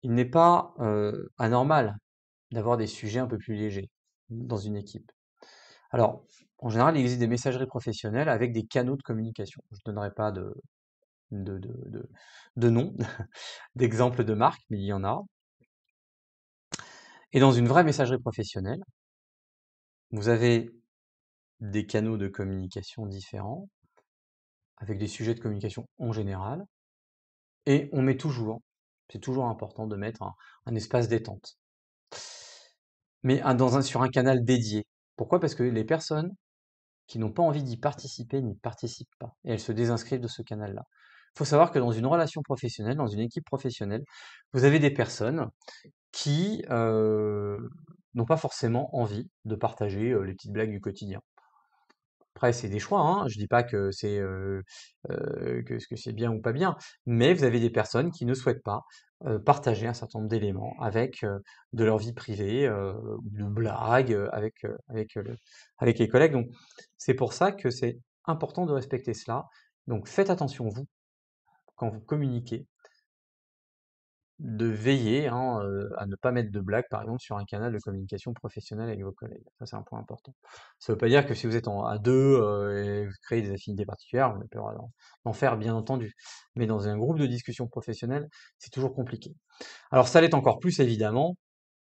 Il n'est pas anormal d'avoir des sujets un peu plus légers dans une équipe. Alors, En général, il existe des messageries professionnelles avec des canaux de communication. Je ne donnerai pas de nom, d'exemples de marques, mais il y en a. Et dans une vraie messagerie professionnelle, vous avez des canaux de communication différents, avec des sujets de communication en général, et on met toujours, c'est toujours important de mettre un espace détente, mais sur un canal dédié. Pourquoi? Parce que les personnes qui n'ont pas envie d'y participer n'y participent pas, et elles se désinscrivent de ce canal-là. Il faut savoir que dans une relation professionnelle, dans une équipe professionnelle, vous avez des personnes qui n'ont pas forcément envie de partager les petites blagues du quotidien. Après, c'est des choix, hein. Je dis pas que que c'est bien ou pas bien, mais vous avez des personnes qui ne souhaitent pas partager un certain nombre d'éléments avec de leur vie privée ou de blagues avec les collègues. Donc, c'est pour ça que c'est important de respecter cela. Donc, faites attention vous quand vous communiquez de veiller hein, à ne pas mettre de blagues, par exemple, sur un canal de communication professionnelle avec vos collègues. Ça, c'est un point important. Ça ne veut pas dire que si vous êtes à deux et vous créez des affinités particulières, vous n'avez pas le droit d'en faire, bien entendu. Mais dans un groupe de discussion professionnelle, c'est toujours compliqué. Alors, ça l'est encore plus, évidemment,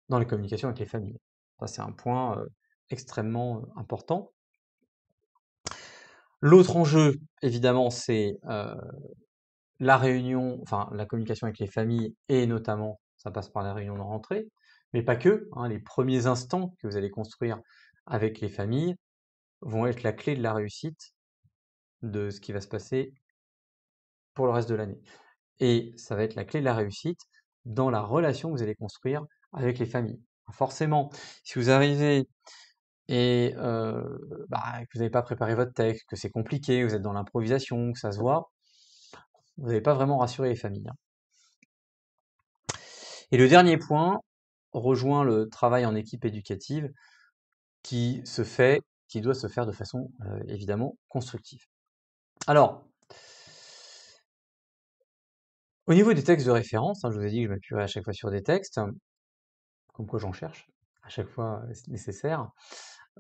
dans les communications avec les familles. Ça, c'est un point extrêmement important. L'autre enjeu, évidemment, c'est la réunion, enfin la communication avec les familles et notamment ça passe par la réunion de rentrée, mais pas que, hein, les premiers instants que vous allez construire avec les familles vont être la clé de la réussite de ce qui va se passer pour le reste de l'année. Et ça va être la clé de la réussite dans la relation que vous allez construire avec les familles. Forcément, si vous arrivez et que vous n'avez pas préparé votre texte, que c'est compliqué, vous êtes dans l'improvisation, que ça se voit, vous n'avez pas vraiment rassuré les familles, hein. Et le dernier point rejoint le travail en équipe éducative qui doit se faire de façon évidemment constructive. Alors, au niveau des textes de référence, hein, je vous ai dit que je m'appuierai à chaque fois sur des textes, comme quoi j'en cherche à chaque fois nécessaire.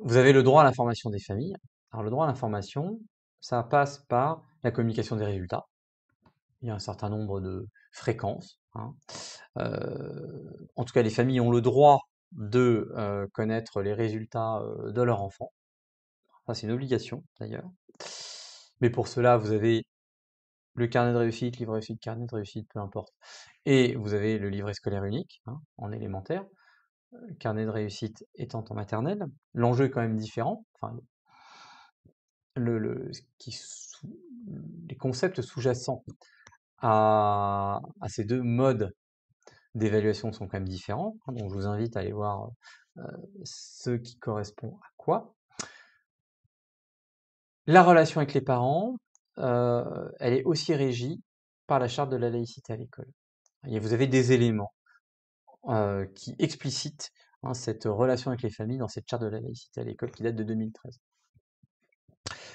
Vous avez le droit à l'information des familles. Alors le droit à l'information, ça passe par la communication des résultats. Il y a un certain nombre de fréquences, hein. En tout cas, les familles ont le droit de connaître les résultats de leur enfant. Ça, c'est une obligation d'ailleurs. Mais pour cela, vous avez le carnet de réussite, livre réussite, carnet de réussite, peu importe. Et vous avez le livret scolaire unique hein, en élémentaire. Le carnet de réussite étant en maternelle. L'enjeu est quand même différent. Enfin, ce les concepts sous-jacents à ces deux modes d'évaluation sont quand même différents. Donc je vous invite à aller voir ce qui correspond à quoi. La relation avec les parents, elle est aussi régie par la charte de la laïcité à l'école. Et vous avez des éléments qui explicitent hein, cette relation avec les familles dans cette charte de la laïcité à l'école qui date de 2013.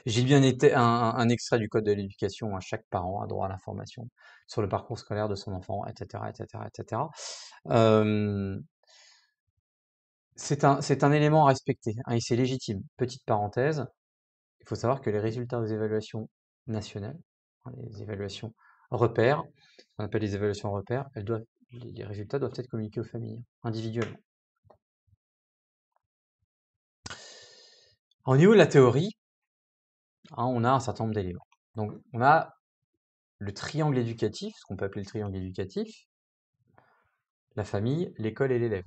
J'ai bien été un extrait du code de l'éducation, hein, chaque parent a droit à l'information sur le parcours scolaire de son enfant, etc., etc., etc. C'est un élément à respecter hein, et c'est légitime. Petite parenthèse, il faut savoir que les résultats des évaluations nationales, hein, les évaluations repères, ce qu'on appelle les évaluations repères, les résultats doivent être communiqués aux familles, individuellement. Au niveau de la théorie, hein, on a un certain nombre d'éléments. Donc, on a le triangle éducatif, ce qu'on peut appeler le triangle éducatif, la famille, l'école et l'élève.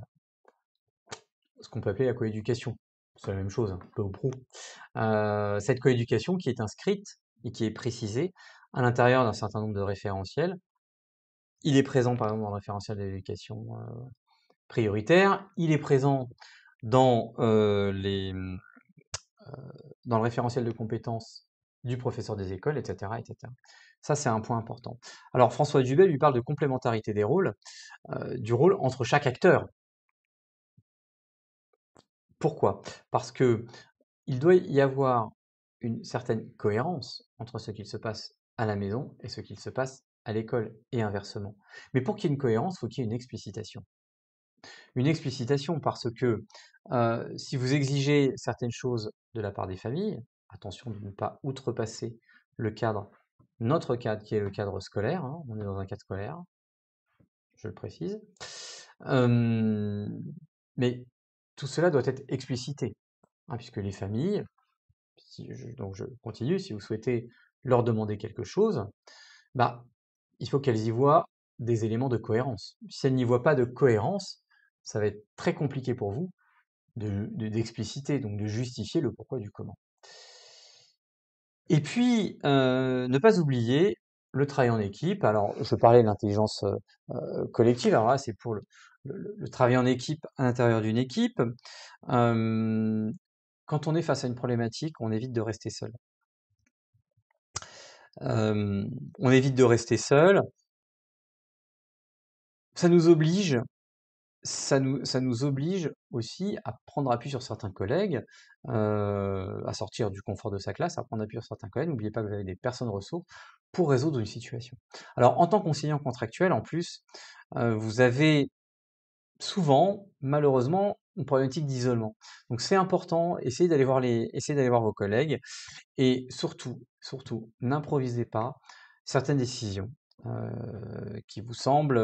Ce qu'on peut appeler la coéducation. C'est la même chose, hein, peu ou prou. Cette coéducation qui est inscrite et qui est précisée à l'intérieur d'un certain nombre de référentiels. Il est présent par exemple dans le référentiel de l'éducation prioritaire, il est présent dans, dans le référentiel de compétences du professeur des écoles, etc., etc. Ça, c'est un point important. Alors, François Dubé lui parle de complémentarité des rôles, du rôle entre chaque acteur. Pourquoi? Parce que il doit y avoir une certaine cohérence entre ce qu'il se passe à la maison et ce qu'il se passe à l'école, et inversement. Mais pour qu'il y ait une cohérence, il faut qu'il y ait une explicitation. Une explicitation parce que si vous exigez certaines choses de la part des familles, attention de ne pas outrepasser le cadre, notre cadre qui est le cadre scolaire, hein, on est dans un cadre scolaire, je le précise, euh, mais tout cela doit être explicité, hein, puisque les familles, donc je continue, si vous souhaitez leur demander quelque chose, bah, il faut qu'elles y voient des éléments de cohérence. Si elles n'y voient pas de cohérence, ça va être très compliqué pour vous d'expliciter, donc de justifier le pourquoi du comment. Et puis, ne pas oublier le travail en équipe. Alors, je parlais de l'intelligence collective. Alors là, c'est pour le travail en équipe à l'intérieur d'une équipe. Quand on est face à une problématique, on évite de rester seul. On évite de rester seul. Ça nous oblige ça nous oblige aussi à prendre appui sur certains collègues, à sortir du confort de sa classe, à prendre appui sur certains collègues. N'oubliez pas que vous avez des personnes ressources pour résoudre une situation. Alors, en tant qu'enseignant contractuel, en plus, vous avez souvent, malheureusement, une problématique d'isolement. Donc, c'est important, essayez d'aller voir vos collègues, et surtout, n'improvisez pas certaines décisions qui vous semblent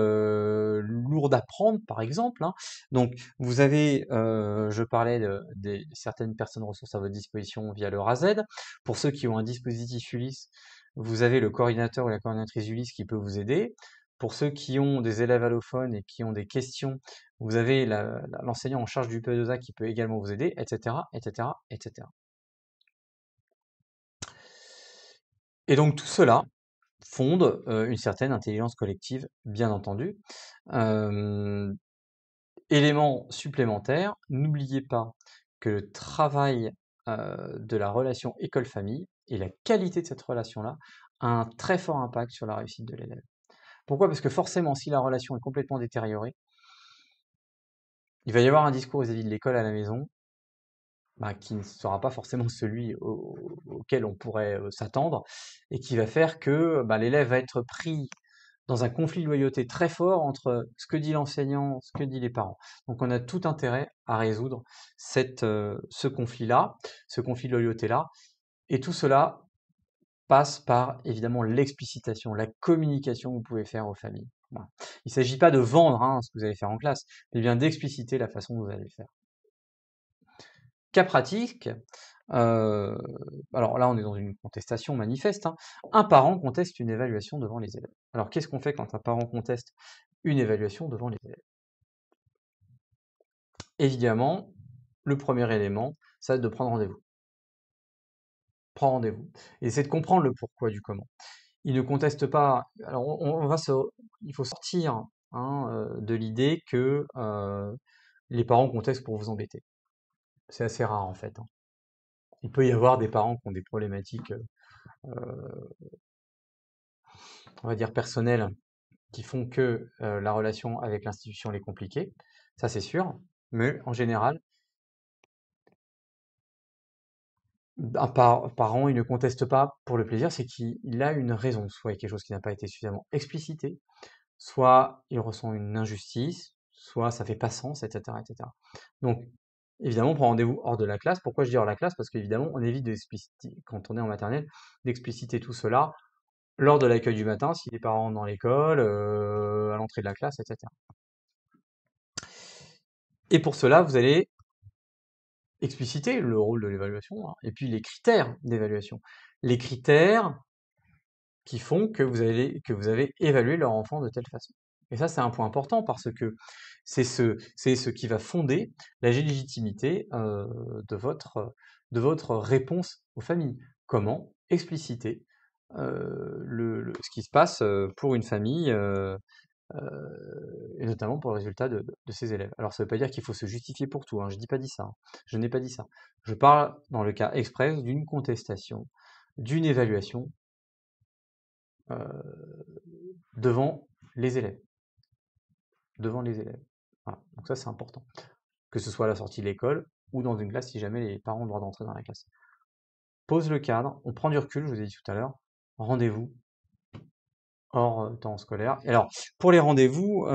lourdes à prendre, par exemple, hein. Donc, vous avez, je parlais des certaines personnes ressources à votre disposition via le RASED. Pour ceux qui ont un dispositif Ulysse, vous avez le coordinateur ou la coordinatrice Ulysse qui peut vous aider. Pour ceux qui ont des élèves allophones et qui ont des questions, vous avez l'enseignant en charge du P2A qui peut également vous aider, etc., etc., etc. Et donc tout cela fonde une certaine intelligence collective, bien entendu. Euh, Élément supplémentaire, n'oubliez pas que le travail de la relation école-famille et la qualité de cette relation-là a un très fort impact sur la réussite de l'élève. Pourquoi? Parce que forcément, si la relation est complètement détériorée, il va y avoir un discours vis-à-vis de l'école à la maison bah, qui ne sera pas forcément celui auquel on pourrait s'attendre, et qui va faire que bah, l'élève va être pris dans un conflit de loyauté très fort entre ce que dit l'enseignant, ce que dit les parents. Donc on a tout intérêt à résoudre ce conflit-là, ce conflit de loyauté-là, et tout cela passe par évidemment l'explicitation, la communication que vous pouvez faire aux familles. Voilà. Il ne s'agit pas de vendre ce que vous allez faire en classe, mais bien d'expliciter la façon dont vous allez le faire. Cas pratique, euh, alors là on est dans une contestation manifeste, hein. Un parent conteste une évaluation devant les élèves. Alors qu'est-ce qu'on fait quand un parent conteste une évaluation devant les élèves? Évidemment, le premier élément, ça va être de prendre rendez-vous. Prendre rendez-vous. Et c'est de comprendre le pourquoi du comment. Il ne conteste pas. Alors il faut sortir de l'idée que les parents contestent pour vous embêter. C'est assez rare en fait, hein. Il peut y avoir des parents qui ont des problématiques, on va dire personnelles, qui font que la relation avec l'institution est compliquée. Ça c'est sûr. Mais en général, un parent, il ne conteste pas pour le plaisir, c'est qu'il a une raison. Soit il y a quelque chose qui n'a pas été suffisamment explicité, soit il ressent une injustice, soit ça fait pas sens, etc., etc. Donc, évidemment, on prend rendez-vous hors de la classe. Pourquoi je dis hors de la classe? Parce qu'évidemment, on évite quand on est en maternelle, d'expliciter tout cela lors de l'accueil du matin, si les parents sont dans l'école, à l'entrée de la classe, etc. Et pour cela, vous allez expliciter le rôle de l'évaluation, hein, et puis les critères d'évaluation. Les critères qui font que vous avez évalué leur enfant de telle façon. Et ça, c'est un point important parce que c'est ce qui va fonder la légitimité de votre réponse aux familles. Comment expliciter ce qui se passe pour une famille, et notamment pour le résultat de ses élèves. Alors ça ne veut pas dire qu'il faut se justifier pour tout, hein, je n'ai pas dit ça, hein. Je n'ai pas dit ça. Je parle dans le cas express d'une contestation, d'une évaluation devant les élèves. Devant les élèves. Voilà. Donc ça, c'est important. Que ce soit à la sortie de l'école ou dans une classe si jamais les parents ont le droit d'entrer dans la classe. Pose le cadre, on prend du recul, je vous ai dit tout à l'heure. Rendez-vous hors temps scolaire. Et alors, pour les rendez-vous,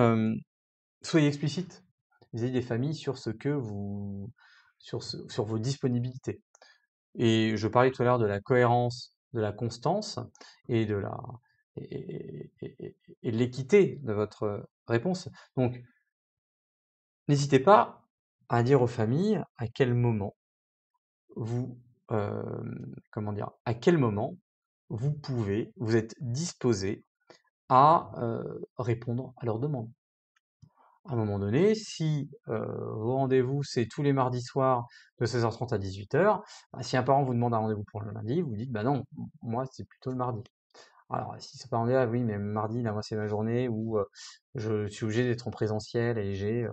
soyez explicite. vis-à-vis des familles sur ce que vous, sur vos disponibilités. Et je parlais tout à l'heure de la cohérence, de la constance et de la et de l'équité de votre réponse. Donc, n'hésitez pas à dire aux familles à quel moment vous, comment dire, à quel moment vous êtes disposé à répondre à leurs demandes. À un moment donné, si vos rendez-vous c'est tous les mardis soirs de 16h30 à 18h, bah, si un parent vous demande un rendez-vous pour le lundi, vous dites bah non, moi c'est plutôt le mardi. Alors si ce parent dit ah oui mais mardi là moi c'est ma journée où je suis obligé d'être en présentiel et j'ai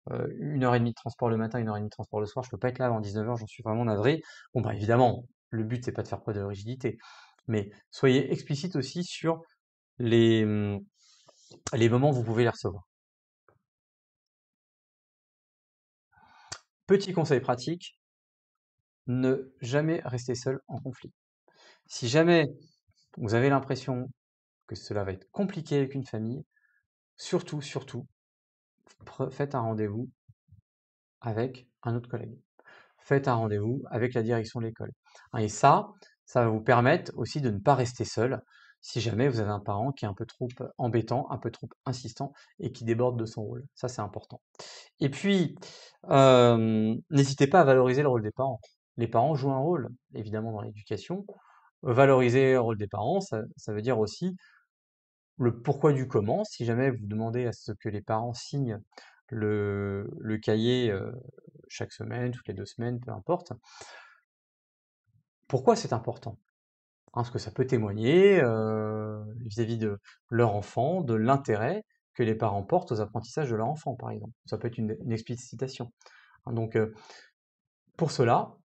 1h30 de transport le matin, 1h30 de transport le soir, je peux pas être là avant 19h, j'en suis vraiment navré. Bon bah évidemment, le but c'est pas de faire preuve de rigidité, mais soyez explicite aussi sur les, les moments où vous pouvez les recevoir. Petit conseil pratique, ne jamais rester seul en conflit. Si jamais vous avez l'impression que cela va être compliqué avec une famille, surtout, faites un rendez-vous avec un autre collègue. Faites un rendez-vous avec la direction de l'école. Et ça va vous permettre aussi de ne pas rester seul si jamais vous avez un parent qui est un peu trop embêtant, un peu trop insistant et qui déborde de son rôle. Ça, c'est important. Et puis, n'hésitez pas à valoriser le rôle des parents. Les parents jouent un rôle, évidemment, dans l'éducation. Valoriser le rôle des parents, ça veut dire aussi le pourquoi du comment. Si jamais vous demandez à ce que les parents signent le cahier chaque semaine, toutes les 2 semaines, peu importe, pourquoi c'est important? Parce que ça peut témoigner vis-à-vis de leur enfant, de l'intérêt que les parents portent aux apprentissages de leur enfant, par exemple. Ça peut être une explicitation. Donc, pour cela,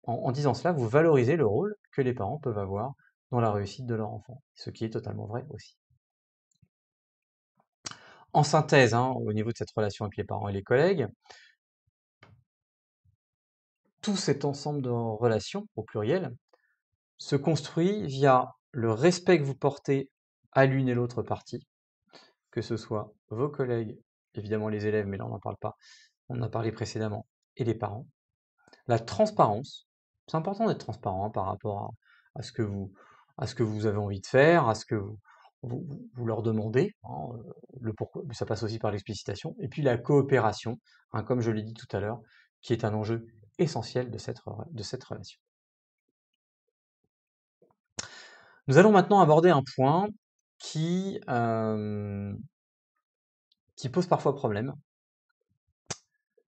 en disant cela, vous valorisez le rôle que les parents peuvent avoir dans la réussite de leur enfant, ce qui est totalement vrai aussi. En synthèse, hein, au niveau de cette relation avec les parents et les collègues, tout cet ensemble de relations, au pluriel, se construit via le respect que vous portez à l'une et l'autre partie, que ce soit vos collègues, évidemment les élèves, mais là on n'en parle pas, on en a parlé précédemment, et les parents. La transparence, c'est important d'être transparent par rapport à ce que à ce que vous avez envie de faire, à ce que vous leur demandez, hein, le pourquoi, mais ça passe aussi par l'explicitation, et puis la coopération, hein, comme je l'ai dit tout à l'heure, qui est un enjeu essentiel de cette relation. Nous allons maintenant aborder un point qui, qui pose parfois problème,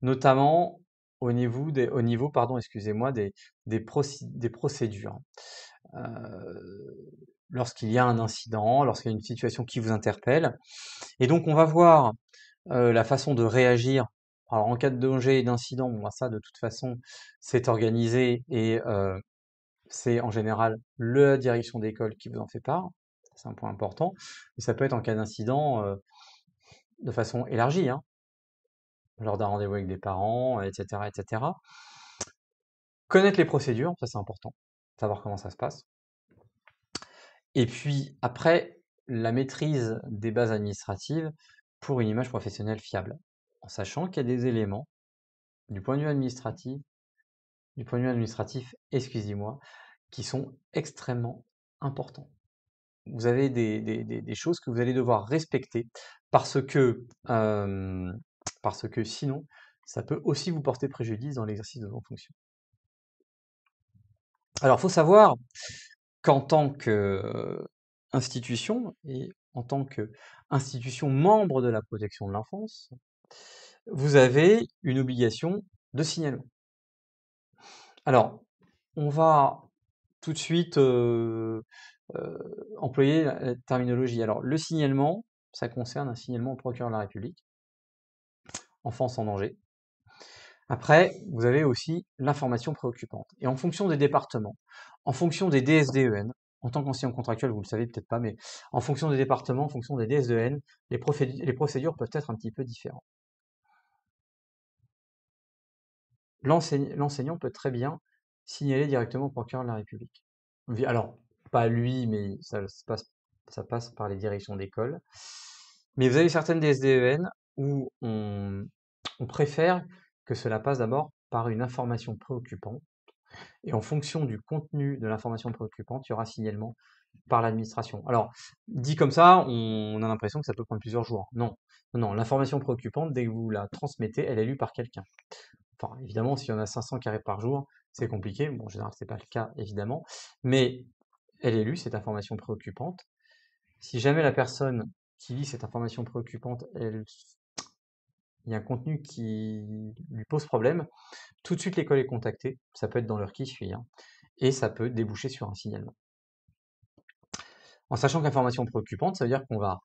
notamment au niveau pardon, excusez-moi, des procédures. Lorsqu'il y a un incident, lorsqu'il y a une situation qui vous interpelle. Et donc on va voir la façon de réagir. Alors en cas de danger et d'incident, bon, ça de toute façon c'est organisé et c'est en général la direction d'école qui vous en fait part. C'est un point important. Mais ça peut être en cas d'incident de façon élargie, hein, lors d'un rendez-vous avec des parents, etc., etc. Connaître les procédures, ça c'est important, savoir comment ça se passe. Et puis après, la maîtrise des bases administratives pour une image professionnelle fiable, en sachant qu'il y a des éléments du point de vue administratif, excusez-moi, qui sont extrêmement importants. Vous avez des choses que vous allez devoir respecter parce que sinon, ça peut aussi vous porter préjudice dans l'exercice de vos fonctions. Alors, il faut savoir qu'en tant qu'institution et en tant qu'institution membre de la protection de l'enfance, vous avez une obligation de signalement. Alors, on va tout de suite employer la terminologie. Alors, le signalement, ça concerne un signalement au procureur de la République, enfance en danger. Après, vous avez aussi l'information préoccupante. Et en fonction des départements, en fonction des DSDEN, en tant qu'enseignant contractuel, vous ne le savez peut-être pas, mais en fonction des départements, en fonction des DSDEN, les procédures peuvent être un petit peu différentes. L'enseignant peut très bien signaler directement au procureur de la République. Alors, pas lui, mais ça passe par les directions d'école. Mais vous avez certaines DSDEN où On préfère que cela passe d'abord par une information préoccupante, et en fonction du contenu de l'information préoccupante, il y aura signalement par l'administration. Alors, dit comme ça, on a l'impression que ça peut prendre plusieurs jours. Non, non, non, l'information préoccupante, dès que vous la transmettez, elle est lue par quelqu'un. Enfin, évidemment, s'il y en a 500 qui arrivent par jour, c'est compliqué. Bon, en général, c'est pas le cas, évidemment. Mais elle est lue, cette information préoccupante. Si jamais la personne qui lit cette information préoccupante, il y a un contenu qui lui pose problème, tout de suite l'école est contactée. Ça peut être dans l'heure qui suit, hein, et ça peut déboucher sur un signalement. En sachant qu'information préoccupante, ça veut dire qu'on va,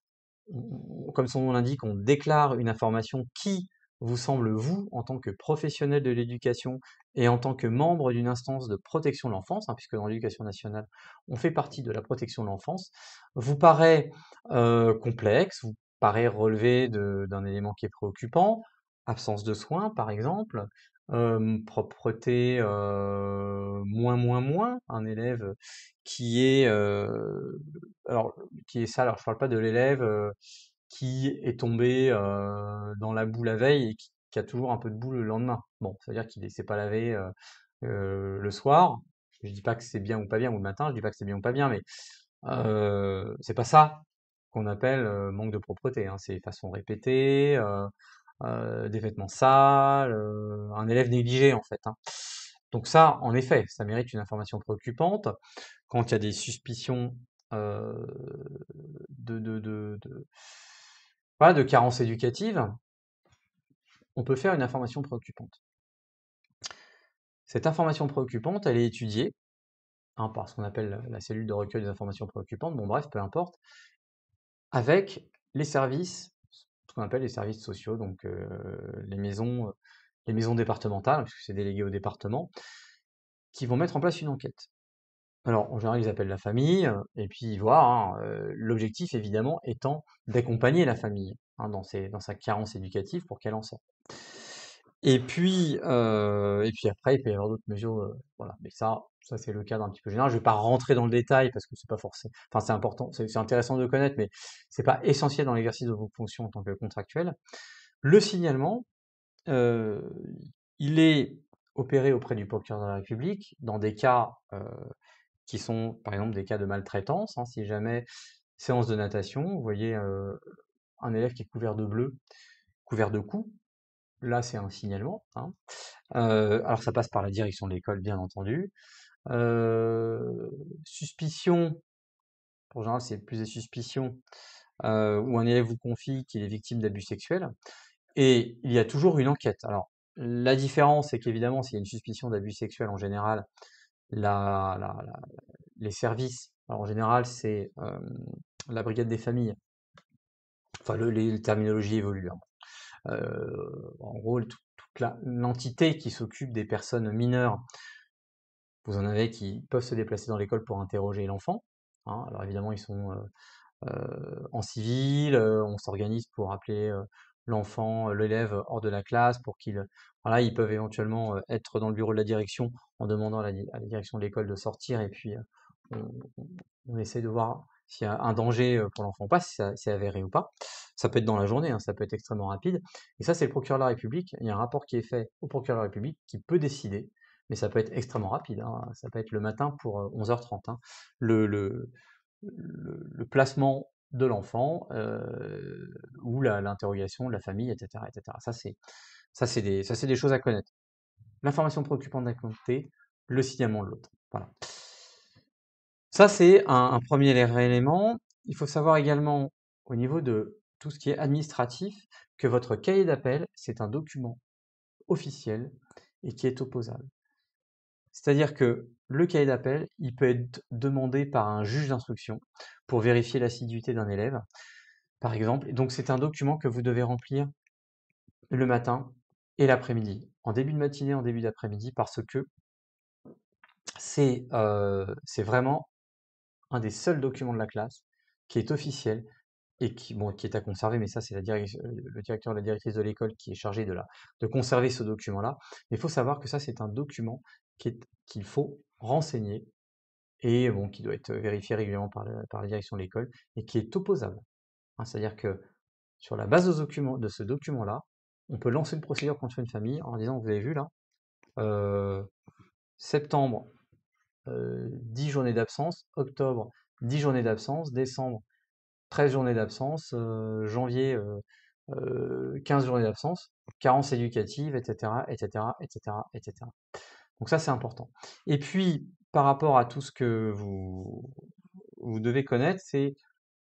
comme son nom l'indique, on déclare une information qui vous semble, vous, en tant que professionnel de l'éducation et en tant que membre d'une instance de protection de l'enfance, hein, puisque dans l'éducation nationale, on fait partie de la protection de l'enfance, vous paraît complexe, vous paraît relever d'un élément qui est préoccupant, absence de soins, par exemple, propreté moins, un élève qui est alors qui est sale. Alors je parle pas de l'élève qui est tombé dans la boue la veille et qui a toujours un peu de boue le lendemain. Bon, ça veut dire qu'il ne s'est pas lavé le soir. Je dis pas que c'est bien ou pas bien, ou le matin, je dis pas que c'est bien ou pas bien, mais c'est pas ça qu'on appelle manque de propreté, hein. C'est façon répétée, des vêtements sales, un élève négligé en fait, hein. Donc ça, en effet, ça mérite une information préoccupante. Quand il y a des suspicions euh, voilà, de carence éducative, on peut faire une information préoccupante. Cette information préoccupante, elle est étudiée hein, par ce qu'on appelle la cellule de recueil des informations préoccupantes, bon bref, peu importe, avec les services, ce qu'on appelle les services sociaux, donc les maisons départementales, puisque c'est délégué au département, qui vont mettre en place une enquête. Alors, en général, ils appellent la famille, et puis ils voient, hein, l'objectif évidemment étant d'accompagner la famille hein, dans sa carence éducative pour qu'elle en sorte. Et puis après, il peut y avoir d'autres mesures, voilà. Mais ça c'est le cadre un petit peu général. Je vais pas rentrer dans le détail parce que c'est pas forcément, enfin c'est important, c'est intéressant de le connaître, mais c'est pas essentiel dans l'exercice de vos fonctions en tant que contractuel. Le signalement, euh, il est opéré auprès du procureur de la République dans des cas qui sont par exemple des cas de maltraitance, hein, si jamais séance de natation, vous voyez un élève qui est couvert de bleu, couvert de coups, là c'est un signalement, hein. Alors ça passe par la direction de l'école bien entendu. Suspicion, en général c'est plus des suspicions, où un élève vous confie qu'il est victime d'abus sexuels, et il y a toujours une enquête. Alors la différence c'est qu'évidemment s'il y a une suspicion d'abus sexuels en général, la, la, la, les services, alors en général c'est la brigade des familles, enfin les terminologies évoluent, hein. En gros, toute l'entité qui s'occupe des personnes mineures, vous en avez qui peuvent se déplacer dans l'école pour interroger l'enfant, hein. Alors évidemment, ils sont en civil, on s'organise pour appeler l'élève hors de la classe pour qu'il, voilà, ils peuvent éventuellement être dans le bureau de la direction en demandant à la direction de l'école de sortir et puis on, on essaie de voir s'il y a un danger pour l'enfant ou pas, si c'est avéré ou pas. Ça peut être dans la journée, hein, ça peut être extrêmement rapide. Et ça, c'est le procureur de la République. Il y a un rapport qui est fait au procureur de la République qui peut décider, mais ça peut être extrêmement rapide, hein. Ça peut être le matin pour 11h30, hein. Le, le, le placement de l'enfant ou l'interrogation de la famille, etc., etc. Ça, c'est des choses à connaître. L'information préoccupante d'un côté, le signalement de l'autre. Voilà. Ça, c'est un premier élément. Il faut savoir également, au niveau de tout ce qui est administratif, que votre cahier d'appel, c'est un document officiel et qui est opposable. C'est-à-dire que le cahier d'appel, il peut être demandé par un juge d'instruction pour vérifier l'assiduité d'un élève, par exemple. Et donc, c'est un document que vous devez remplir le matin et l'après-midi, en début de matinée, en début d'après-midi, parce que c'est vraiment un des seuls documents de la classe qui est officiel et qui est à conserver, mais ça, c'est le directeur ou la directrice de l'école qui est chargé de conserver ce document-là. Mais il faut savoir que ça, c'est un document qu'il faut renseigner et bon, qui doit être vérifié régulièrement par la direction de l'école et qui est opposable, hein. C'est-à-dire que sur la base de ce document-là, on peut lancer une procédure contre une famille en disant, vous avez vu là, septembre, 10 journées d'absence, octobre, 10 journées d'absence, décembre, 13 journées d'absence, janvier, 15 journées d'absence, carence éducative, etc., etc., etc., etc. Donc ça, c'est important. Et puis, par rapport à tout ce que vous devez connaître, c'est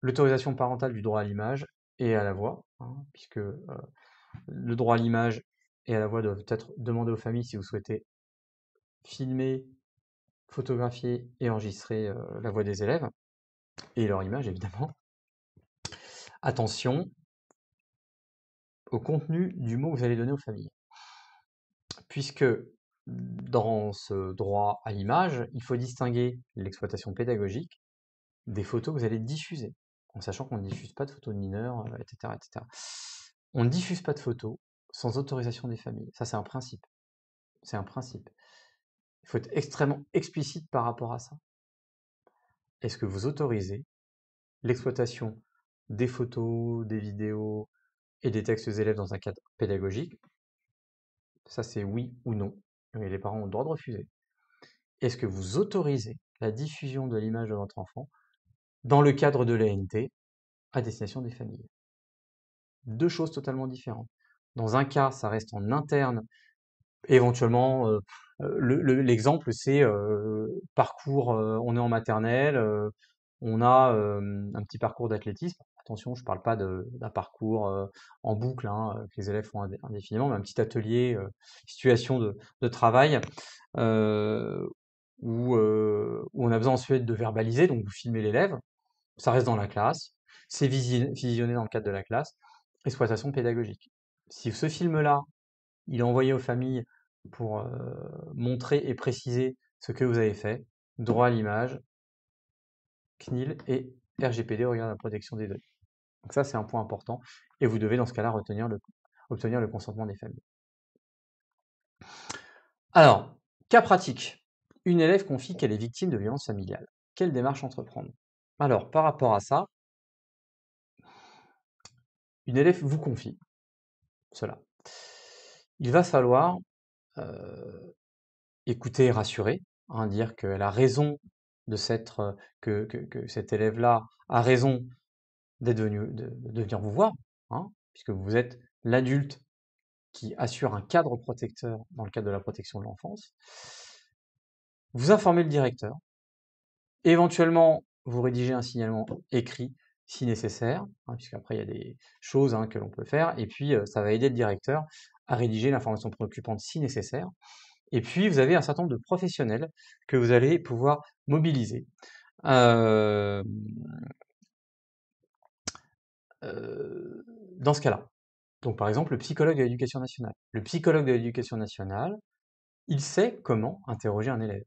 l'autorisation parentale du droit à l'image et à la voix, hein, puisque le droit à l'image et à la voix doivent être demandés aux familles si vous souhaitez filmer, photographier et enregistrer la voix des élèves et leur image, évidemment. Attention au contenu du mot que vous allez donner aux familles, puisque dans ce droit à l'image, il faut distinguer l'exploitation pédagogique des photos que vous allez diffuser, en sachant qu'on ne diffuse pas de photos de mineurs, etc., etc. On ne diffuse pas de photos sans autorisation des familles. Ça, c'est un principe. C'est un principe. Il faut être extrêmement explicite par rapport à ça. Est-ce que vous autorisez l'exploitation des photos, des vidéos et des textes élèves dans un cadre pédagogique? Ça, c'est oui ou non. Et les parents ont le droit de refuser. Est-ce que vous autorisez la diffusion de l'image de votre enfant dans le cadre de l'ANT à destination des familles? Deux choses totalement différentes. Dans un cas, ça reste en interne. Éventuellement, l'exemple, c'est parcours, on est en maternelle, on a un petit parcours d'athlétisme. Attention, je ne parle pas d'un parcours en boucle, hein, que les élèves font indéfiniment, mais un petit atelier, situation de travail, où on a besoin ensuite de verbaliser, donc vous filmez l'élève, ça reste dans la classe, c'est visionné dans le cadre de la classe, exploitation pédagogique. Si ce film-là, il est envoyé aux familles pour montrer et préciser ce que vous avez fait, droit à l'image, CNIL et RGPD, regarde la protection des données. Donc ça, c'est un point important, et vous devez dans ce cas-là obtenir le consentement des familles. Alors, cas pratique. Une élève confie qu'elle est victime de violences familiales. Quelle démarche entreprendre? Alors, par rapport à ça, une élève vous confie cela. Il va falloir écouter et rassurer, hein, dire qu'elle a raison de s'être, que cet élève-là a raison de venir vous voir, hein, puisque vous êtes l'adulte qui assure un cadre protecteur dans le cadre de la protection de l'enfance. Vous informez le directeur. Éventuellement, vous rédigez un signalement écrit si nécessaire, hein, puisqu'après il y a des choses, hein, que l'on peut faire, et puis ça va aider le directeur à rédiger l'information préoccupante si nécessaire. Et puis vous avez un certain nombre de professionnels que vous allez pouvoir mobiliser. Dans ce cas-là. Donc par exemple, le psychologue de l'éducation nationale. Le psychologue de l'éducation nationale, il sait comment interroger un élève.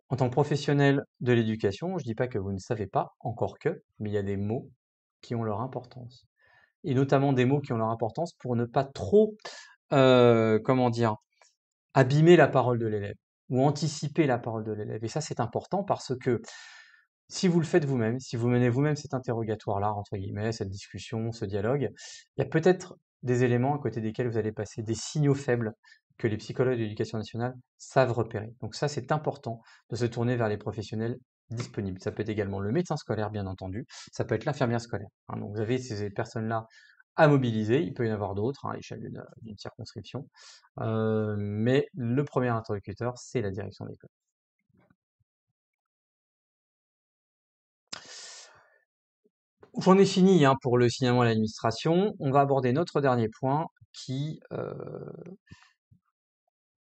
En tant que professionnel de l'éducation, je ne dis pas que vous ne savez pas, encore que, mais il y a des mots qui ont leur importance. Et notamment des mots qui ont leur importance pour ne pas trop, comment dire, abîmer la parole de l'élève ou anticiper la parole de l'élève. Et ça, c'est important parce que si vous le faites vous-même, si vous menez vous-même cet interrogatoire-là, entre guillemets, cette discussion, ce dialogue, il y a peut-être des éléments à côté desquels vous allez passer, des signaux faibles que les psychologues de l'éducation nationale savent repérer. Donc ça, c'est important de se tourner vers les professionnels disponibles. Ça peut être également le médecin scolaire, bien entendu, ça peut être l'infirmière scolaire, hein. Donc vous avez ces personnes-là à mobiliser, il peut y en avoir d'autres, hein, à l'échelle d'une circonscription, mais le premier interlocuteur, c'est la direction d'école. J'en ai fini, hein, pour le signalement à l'administration. On va aborder notre dernier point qui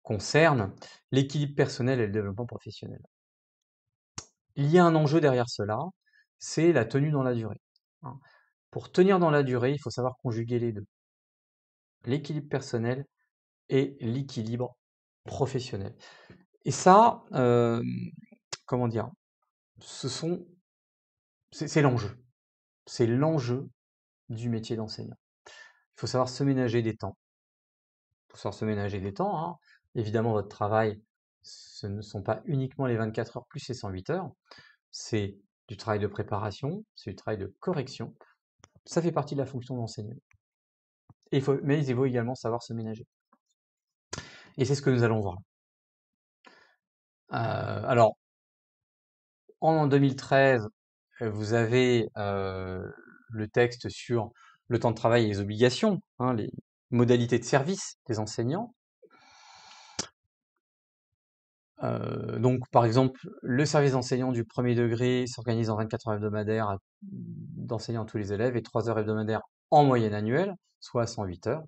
concerne l'équilibre personnel et le développement professionnel. Il y a un enjeu derrière cela, c'est la tenue dans la durée, hein. Pour tenir dans la durée, il faut savoir conjuguer les deux, l'équilibre personnel et l'équilibre professionnel. Et ça, comment dire, c'est l'enjeu. C'est l'enjeu du métier d'enseignant. Il faut savoir se ménager des temps. Il faut savoir se ménager des temps, hein. Évidemment, votre travail, ce ne sont pas uniquement les 24 heures plus les 108 heures. C'est du travail de préparation, c'est du travail de correction. Ça fait partie de la fonction d'enseignant. mais il faut également savoir se ménager. Et c'est ce que nous allons voir. Alors, en 2013, vous avez le texte sur le temps de travail et les obligations, hein, les modalités de service des enseignants. Donc, par exemple, le service d'enseignant du premier degré s'organise en 24 heures hebdomadaires d'enseignants à tous les élèves et 3 heures hebdomadaires en moyenne annuelle, soit 108 heures.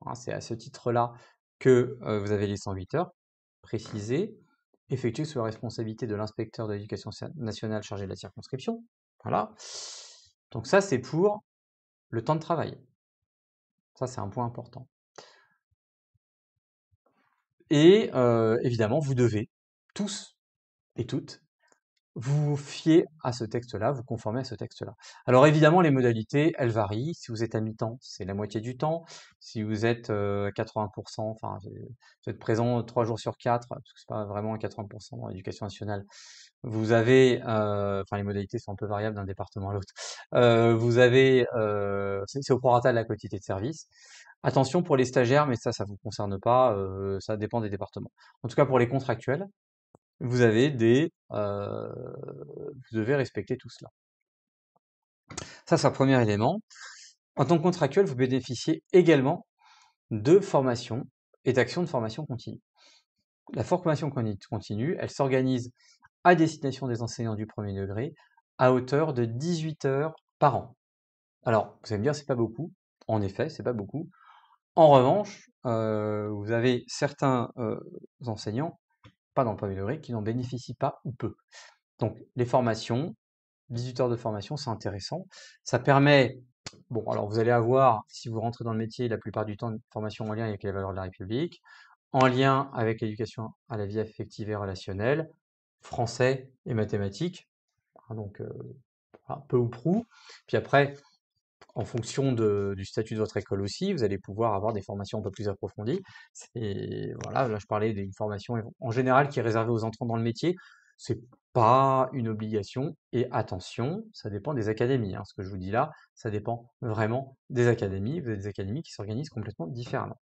Hein, c'est à ce titre-là que vous avez les 108 heures précisées, effectuées sous la responsabilité de l'inspecteur de l'éducation nationale chargé de la circonscription. Voilà. Donc ça, c'est pour le temps de travail. Ça, c'est un point important. Et évidemment, vous devez tous et toutes vous fiez à ce texte-là, vous conformez à ce texte-là. Alors évidemment, les modalités, elles varient. Si vous êtes à mi-temps, c'est la moitié du temps. Si vous êtes à 80%, enfin, vous êtes présent 3 jours sur 4, parce que c'est pas vraiment 80% dans l'éducation nationale, vous avez, enfin les modalités sont un peu variables d'un département à l'autre. Vous avez, c'est au prorata de la quantité de service. Attention pour les stagiaires, mais ça vous concerne pas, ça dépend des départements. En tout cas, pour les contractuels, vous avez vous devez respecter tout cela. Ça, c'est un premier élément. En tant que contractuel, vous bénéficiez également de formations et d'actions de formation continue. La formation continue, elle s'organise à destination des enseignants du premier degré à hauteur de 18 heures par an. Alors, vous allez me dire, c'est pas beaucoup. En effet, c'est pas beaucoup. En revanche, vous avez certains enseignants, pas dans le premier degré, qui n'en bénéficient pas ou peu. Donc, les formations, 18 heures de formation, c'est intéressant. Ça permet, bon, alors vous allez avoir, si vous rentrez dans le métier, la plupart du temps, une formation en lien avec les valeurs de la République, en lien avec l'éducation à la vie affective et relationnelle, français et mathématiques, hein, donc voilà, peu ou prou. Puis après, en fonction du statut de votre école aussi, vous allez pouvoir avoir des formations un peu plus approfondies. Et voilà, là je parlais d'une formation en général qui est réservée aux entrants dans le métier. C'est pas une obligation. Et attention, ça dépend des académies, hein. Ce que je vous dis là, ça dépend vraiment des académies. Vous avez des académies qui s'organisent complètement différemment.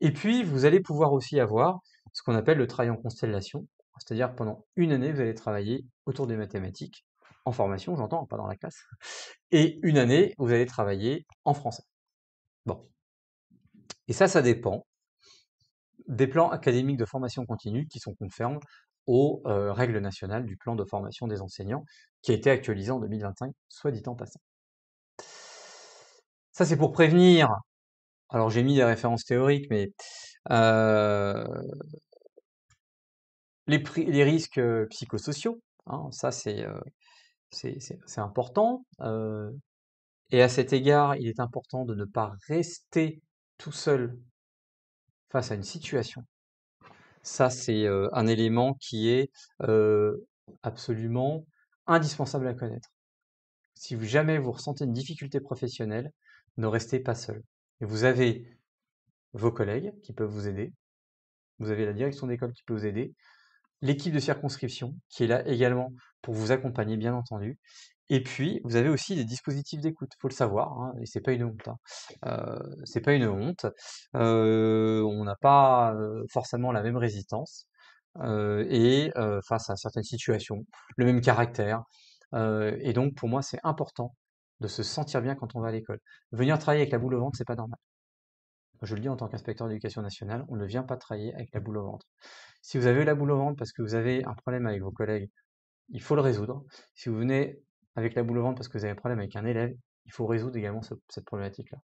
Et puis, vous allez pouvoir aussi avoir ce qu'on appelle le travail en constellation. C'est-à-dire pendant une année, vous allez travailler autour des mathématiques, en formation, j'entends, pas dans la classe. Et une année, vous allez travailler en français. Bon. Et ça dépend des plans académiques de formation continue qui sont conformes aux règles nationales du plan de formation des enseignants qui a été actualisé en 2025, soit dit en passant. Ça, c'est pour prévenir. Alors, j'ai mis des références théoriques, mais euh, les risques psychosociaux, hein, ça, c'est important. Et à cet égard, il est important de ne pas rester tout seul face à une situation. Ça, c'est un élément qui est absolument indispensable à connaître. Si jamais vous ressentez une difficulté professionnelle, ne restez pas seul. Et vous avez vos collègues qui peuvent vous aider, vous avez la direction d'école qui peut vous aider, l'équipe de circonscription qui est là également pour vous accompagner, bien entendu. Et puis, vous avez aussi des dispositifs d'écoute, faut le savoir, hein, et c'est pas une honte, hein. C'est pas une honte. On n'a pas forcément la même résistance et face à certaines situations, le même caractère. Et donc, pour moi, c'est important de se sentir bien quand on va à l'école. Venir travailler avec la boule au ventre, c'est pas normal. Je le dis en tant qu'inspecteur d'éducation nationale, on ne vient pas travailler avec la boule au ventre. Si vous avez la boule au ventre parce que vous avez un problème avec vos collègues, il faut le résoudre. Si vous venez avec la boule au ventre parce que vous avez un problème avec un élève, il faut résoudre également cette problématique-là.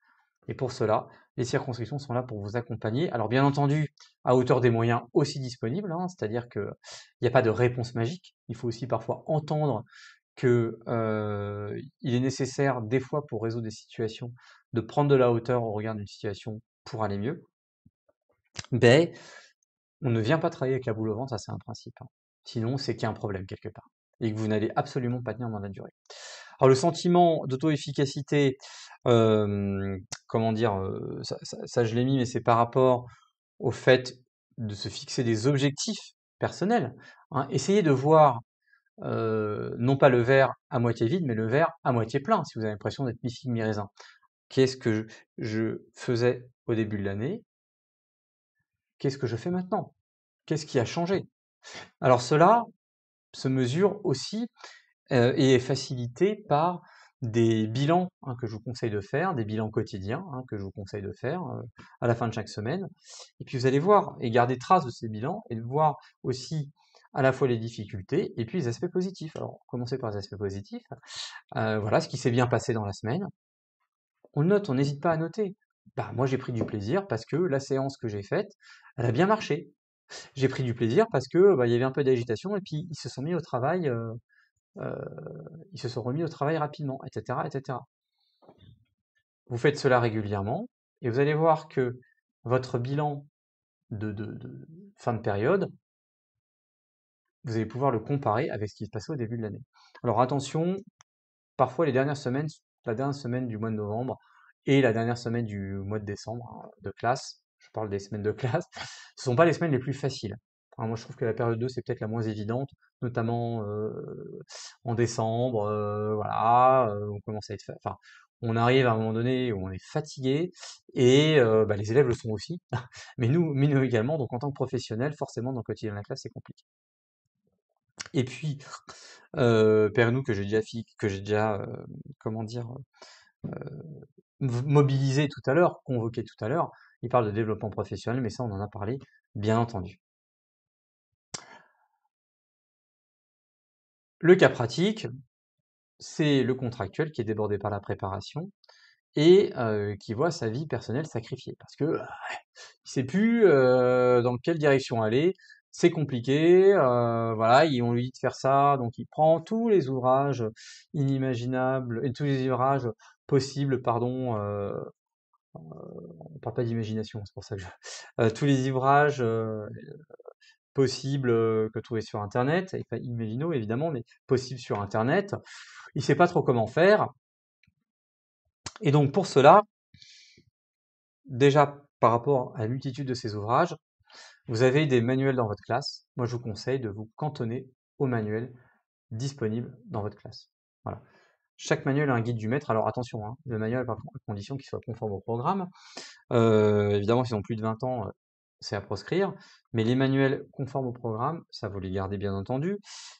Et pour cela, les circonscriptions sont là pour vous accompagner. Alors bien entendu, à hauteur des moyens aussi disponibles, hein, c'est-à-dire qu'il n'y a pas de réponse magique. Il faut aussi parfois entendre que il est nécessaire des fois pour résoudre des situations de prendre de la hauteur au regard d'une situation pour aller mieux. Mais on ne vient pas travailler avec la boule au ventre, ça c'est un principe, hein. Sinon, c'est qu'il y a un problème quelque part et que vous n'allez absolument pas tenir dans la durée. Alors le sentiment d'auto-efficacité, comment dire, ça je l'ai mis, mais c'est par rapport au fait de se fixer des objectifs personnels, hein. Essayez de voir, non pas le verre à moitié vide, mais le verre à moitié plein, si vous avez l'impression d'être mi-figue mi-raisin. Qu'est-ce que je faisais au début de l'année? Qu'est-ce que je fais maintenant? Qu'est-ce qui a changé? Alors cela se mesure aussi et est facilité par des bilans, hein, que je vous conseille de faire, des bilans quotidiens, hein, que je vous conseille de faire à la fin de chaque semaine. Et puis vous allez voir et garder trace de ces bilans et de voir aussi à la fois les difficultés et puis les aspects positifs. Alors, commencer par les aspects positifs. Voilà ce qui s'est bien passé dans la semaine. On note, on n'hésite pas à noter. Bah, moi, j'ai pris du plaisir parce que la séance que j'ai faite, elle a bien marché. J'ai pris du plaisir parce que bah, il y avait un peu d'agitation et puis ils se sont mis au travail. Euh, ils se sont remis au travail rapidement, etc., etc. Vous faites cela régulièrement et vous allez voir que votre bilan de fin de période, vous allez pouvoir le comparer avec ce qui se passait au début de l'année. Alors attention, parfois les dernières semaines, la dernière semaine du mois de novembre et la dernière semaine du mois de décembre de classe, je parle des semaines de classe, ce sont pas les semaines les plus faciles. Alors moi je trouve que la période 2 c'est peut-être la moins évidente, notamment en décembre, voilà, on commence à être, enfin, on arrive à un moment donné où on est fatigué et bah, les élèves le sont aussi, mais nous également. Donc en tant que professionnel, forcément dans le quotidien de la classe c'est compliqué. Et puis Pernou que j'ai déjà comment dire mobilisé tout à l'heure, convoqué tout à l'heure, il parle de développement professionnel, mais ça on en a parlé bien entendu. Le cas pratique, c'est le contractuel qui est débordé par la préparation et qui voit sa vie personnelle sacrifiée parce que il sait plus dans quelle direction aller, c'est compliqué, voilà, on lui dit de faire ça, donc il prend tous les ouvrages inimaginables et tous les ouvrages possibles, pardon, on parle pas d'imagination, c'est pour ça que tous les ouvrages possibles que trouver sur Internet, et pas Imaginaux évidemment, mais possibles sur Internet. Il sait pas trop comment faire, et donc pour cela, déjà par rapport à la multitude de ces ouvrages, vous avez des manuels dans votre classe. Moi, je vous conseille de vous cantonner aux manuels disponibles dans votre classe. Voilà. Chaque manuel a un guide du maître. Alors attention, hein, le manuel, par contre, à condition qu'il soit conforme au programme. Évidemment, s'ils ont plus de 20 ans, c'est à proscrire. Mais les manuels conformes au programme, ça vous les gardez bien entendu.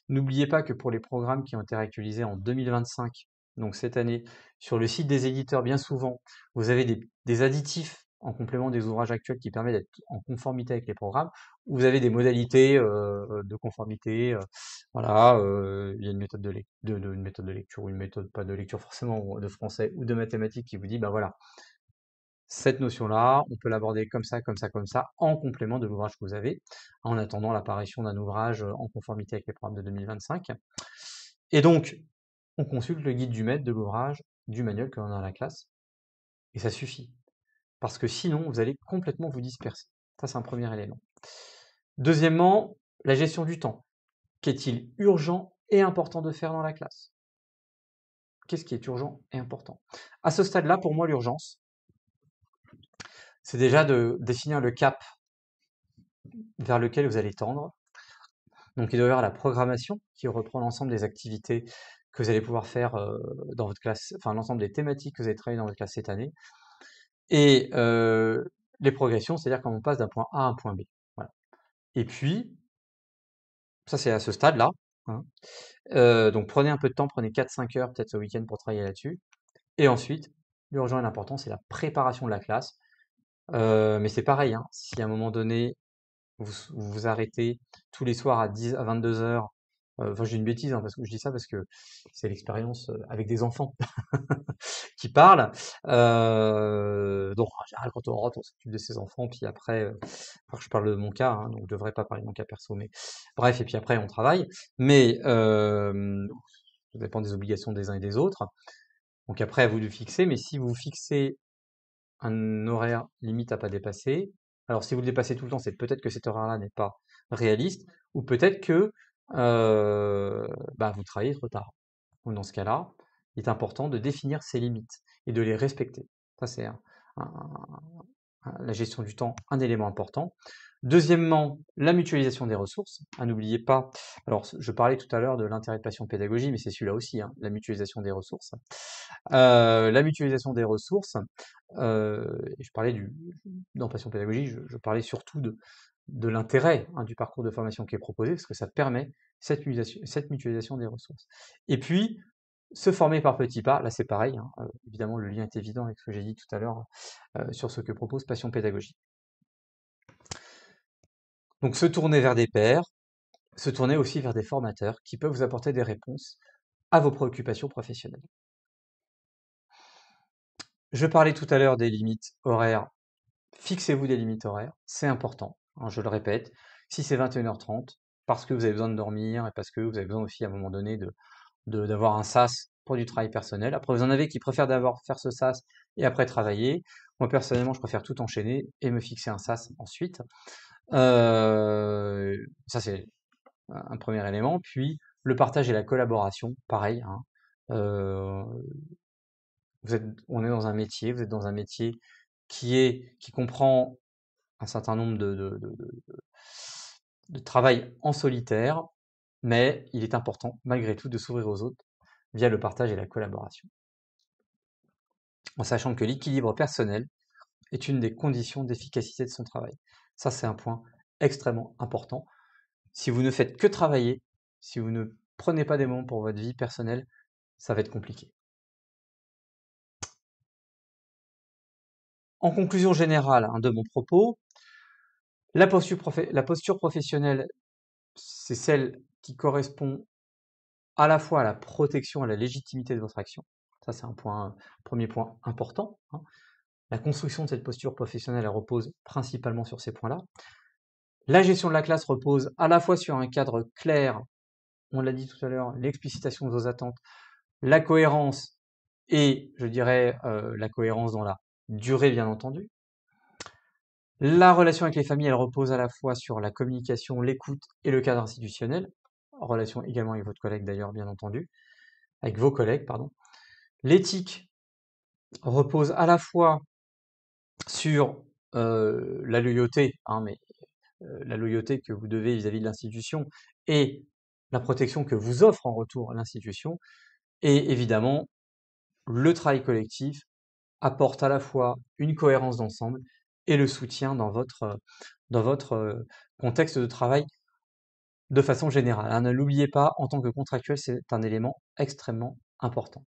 N'oubliez pas que pour les programmes qui ont été réactualisés en 2025, donc cette année, sur le site des éditeurs, bien souvent, vous avez des additifs en complément des ouvrages actuels qui permettent d'être en conformité avec les programmes. Vous avez des modalités de conformité. Voilà, il y a une méthode une méthode de lecture ou une méthode pas de lecture forcément de français ou de mathématiques qui vous dit, bah voilà, cette notion-là, on peut l'aborder comme ça, comme ça, comme ça, en complément de l'ouvrage que vous avez, en attendant l'apparition d'un ouvrage en conformité avec les programmes de 2025. Et donc, on consulte le guide du maître de l'ouvrage, du manuel que l'on a à la classe, et ça suffit. Parce que sinon, vous allez complètement vous disperser. Ça, c'est un premier élément. Deuxièmement, la gestion du temps. Qu'est-il urgent et important de faire dans la classe? Qu'est-ce qui est urgent et important? À ce stade-là, pour moi, l'urgence, c'est déjà de définir le cap vers lequel vous allez tendre. Donc il doit y avoir la programmation qui reprend l'ensemble des activités que vous allez pouvoir faire dans votre classe, enfin l'ensemble des thématiques que vous allez travailler dans votre classe cette année. Et les progressions, c'est-à-dire quand on passe d'un point A à un point B. Voilà. Et puis, ça c'est à ce stade-là, hein. Donc prenez un peu de temps, prenez 4-5 heures peut-être ce week-end pour travailler là-dessus. Et ensuite, l'urgent et l'important, c'est la préparation de la classe. Mais c'est pareil, hein, si à un moment donné, vous vous arrêtez tous les soirs à 22 heures. Enfin, j'ai une bêtise, hein, parce que je dis ça parce que c'est l'expérience avec des enfants qui parlent. Donc, en général, quand on rentre, on s'occupe de ses enfants, puis après, enfin, je parle de mon cas, hein, donc je devrais pas parler de mon cas perso, mais bref, et puis après, on travaille. Mais ça dépend des obligations des uns et des autres. Donc après, à vous de fixer, mais si vous fixez un horaire limite à pas dépasser. Alors si vous le dépassez tout le temps, c'est peut-être que cet horaire-là n'est pas réaliste, ou peut-être que bah, vous travaillez trop tard. Donc dans ce cas-là, il est important de définir ses limites et de les respecter. Ça c'est la gestion du temps, un élément important. Deuxièmement, la mutualisation des ressources. N'oubliez pas, alors je parlais tout à l'heure de l'intérêt de Passion Pédagogie, mais c'est celui-là aussi, hein, la mutualisation des ressources. La mutualisation des ressources, et je parlais dans Passion Pédagogie, je parlais surtout de l'intérêt, hein, du parcours de formation qui est proposé, parce que ça permet cette mutualisation des ressources. Et puis, se former par petits pas, là c'est pareil, hein, évidemment le lien est évident avec ce que j'ai dit tout à l'heure sur ce que propose Passion Pédagogie. Donc se tourner vers des pairs, se tourner aussi vers des formateurs qui peuvent vous apporter des réponses à vos préoccupations professionnelles. Je parlais tout à l'heure des limites horaires. Fixez-vous des limites horaires, c'est important, hein, je le répète. Si c'est 21h30, parce que vous avez besoin de dormir et parce que vous avez besoin aussi à un moment donné d'avoir un sas pour du travail personnel. Après, vous en avez qui préfèrent faire ce sas et après travailler. Moi, personnellement, je préfère tout enchaîner et me fixer un sas ensuite. Ça, c'est un premier élément. Puis, le partage et la collaboration, pareil, hein. Euh, on est dans un métier, vous êtes dans un métier qui comprend un certain nombre de travail en solitaire, mais il est important, malgré tout, de s'ouvrir aux autres via le partage et la collaboration, en sachant que l'équilibre personnel est une des conditions d'efficacité de son travail. Ça, c'est un point extrêmement important. Si vous ne faites que travailler, si vous ne prenez pas des moments pour votre vie personnelle, ça va être compliqué. En conclusion générale, hein, de mon propos, la posture professionnelle, c'est celle qui correspond à la fois à la protection, à la légitimité de votre action. Ça, c'est un premier point important, hein. La construction de cette posture professionnelle, elle repose principalement sur ces points-là. La gestion de la classe repose à la fois sur un cadre clair, on l'a dit tout à l'heure, l'explicitation de vos attentes, la cohérence et, je dirais, la cohérence dans la durée, bien entendu. La relation avec les familles, elle repose à la fois sur la communication, l'écoute et le cadre institutionnel, relation également avec votre collègue d'ailleurs, bien entendu, avec vos collègues, pardon. L'éthique repose à la fois sur la loyauté, hein, mais la loyauté que vous devez vis-à-vis de l'institution et la protection que vous offre en retour l'institution. Et évidemment, le travail collectif apporte à la fois une cohérence d'ensemble et le soutien dans votre contexte de travail de façon générale, hein. Ne l'oubliez pas, en tant que contractuel, c'est un élément extrêmement important.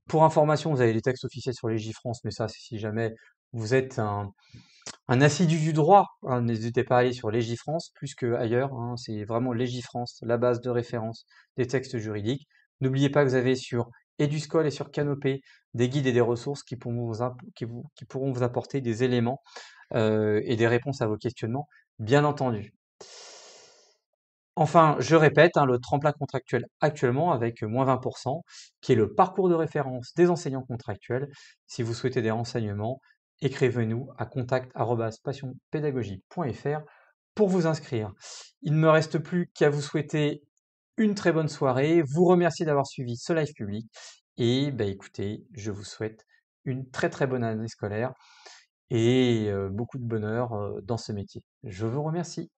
Pour information, vous avez les textes officiels sur Légifrance, mais ça, c'est si jamais vous êtes un assidu du droit, hein, n'hésitez pas à aller sur Légifrance, plus qu'ailleurs, hein, c'est vraiment Légifrance, la base de référence des textes juridiques. N'oubliez pas que vous avez sur Eduscol et sur Canopé des guides et des ressources qui pourront vous apporter des éléments et des réponses à vos questionnements, bien entendu. Enfin, je répète, hein, le tremplin contractuel actuellement avec moins 20%, qui est le parcours de référence des enseignants contractuels. Si vous souhaitez des renseignements, écrivez-nous à contact@passionpedagogie.fr pour vous inscrire. Il ne me reste plus qu'à vous souhaiter une très bonne soirée, vous remercier d'avoir suivi ce live public et écoutez, je vous souhaite une très très bonne année scolaire et beaucoup de bonheur dans ce métier. Je vous remercie.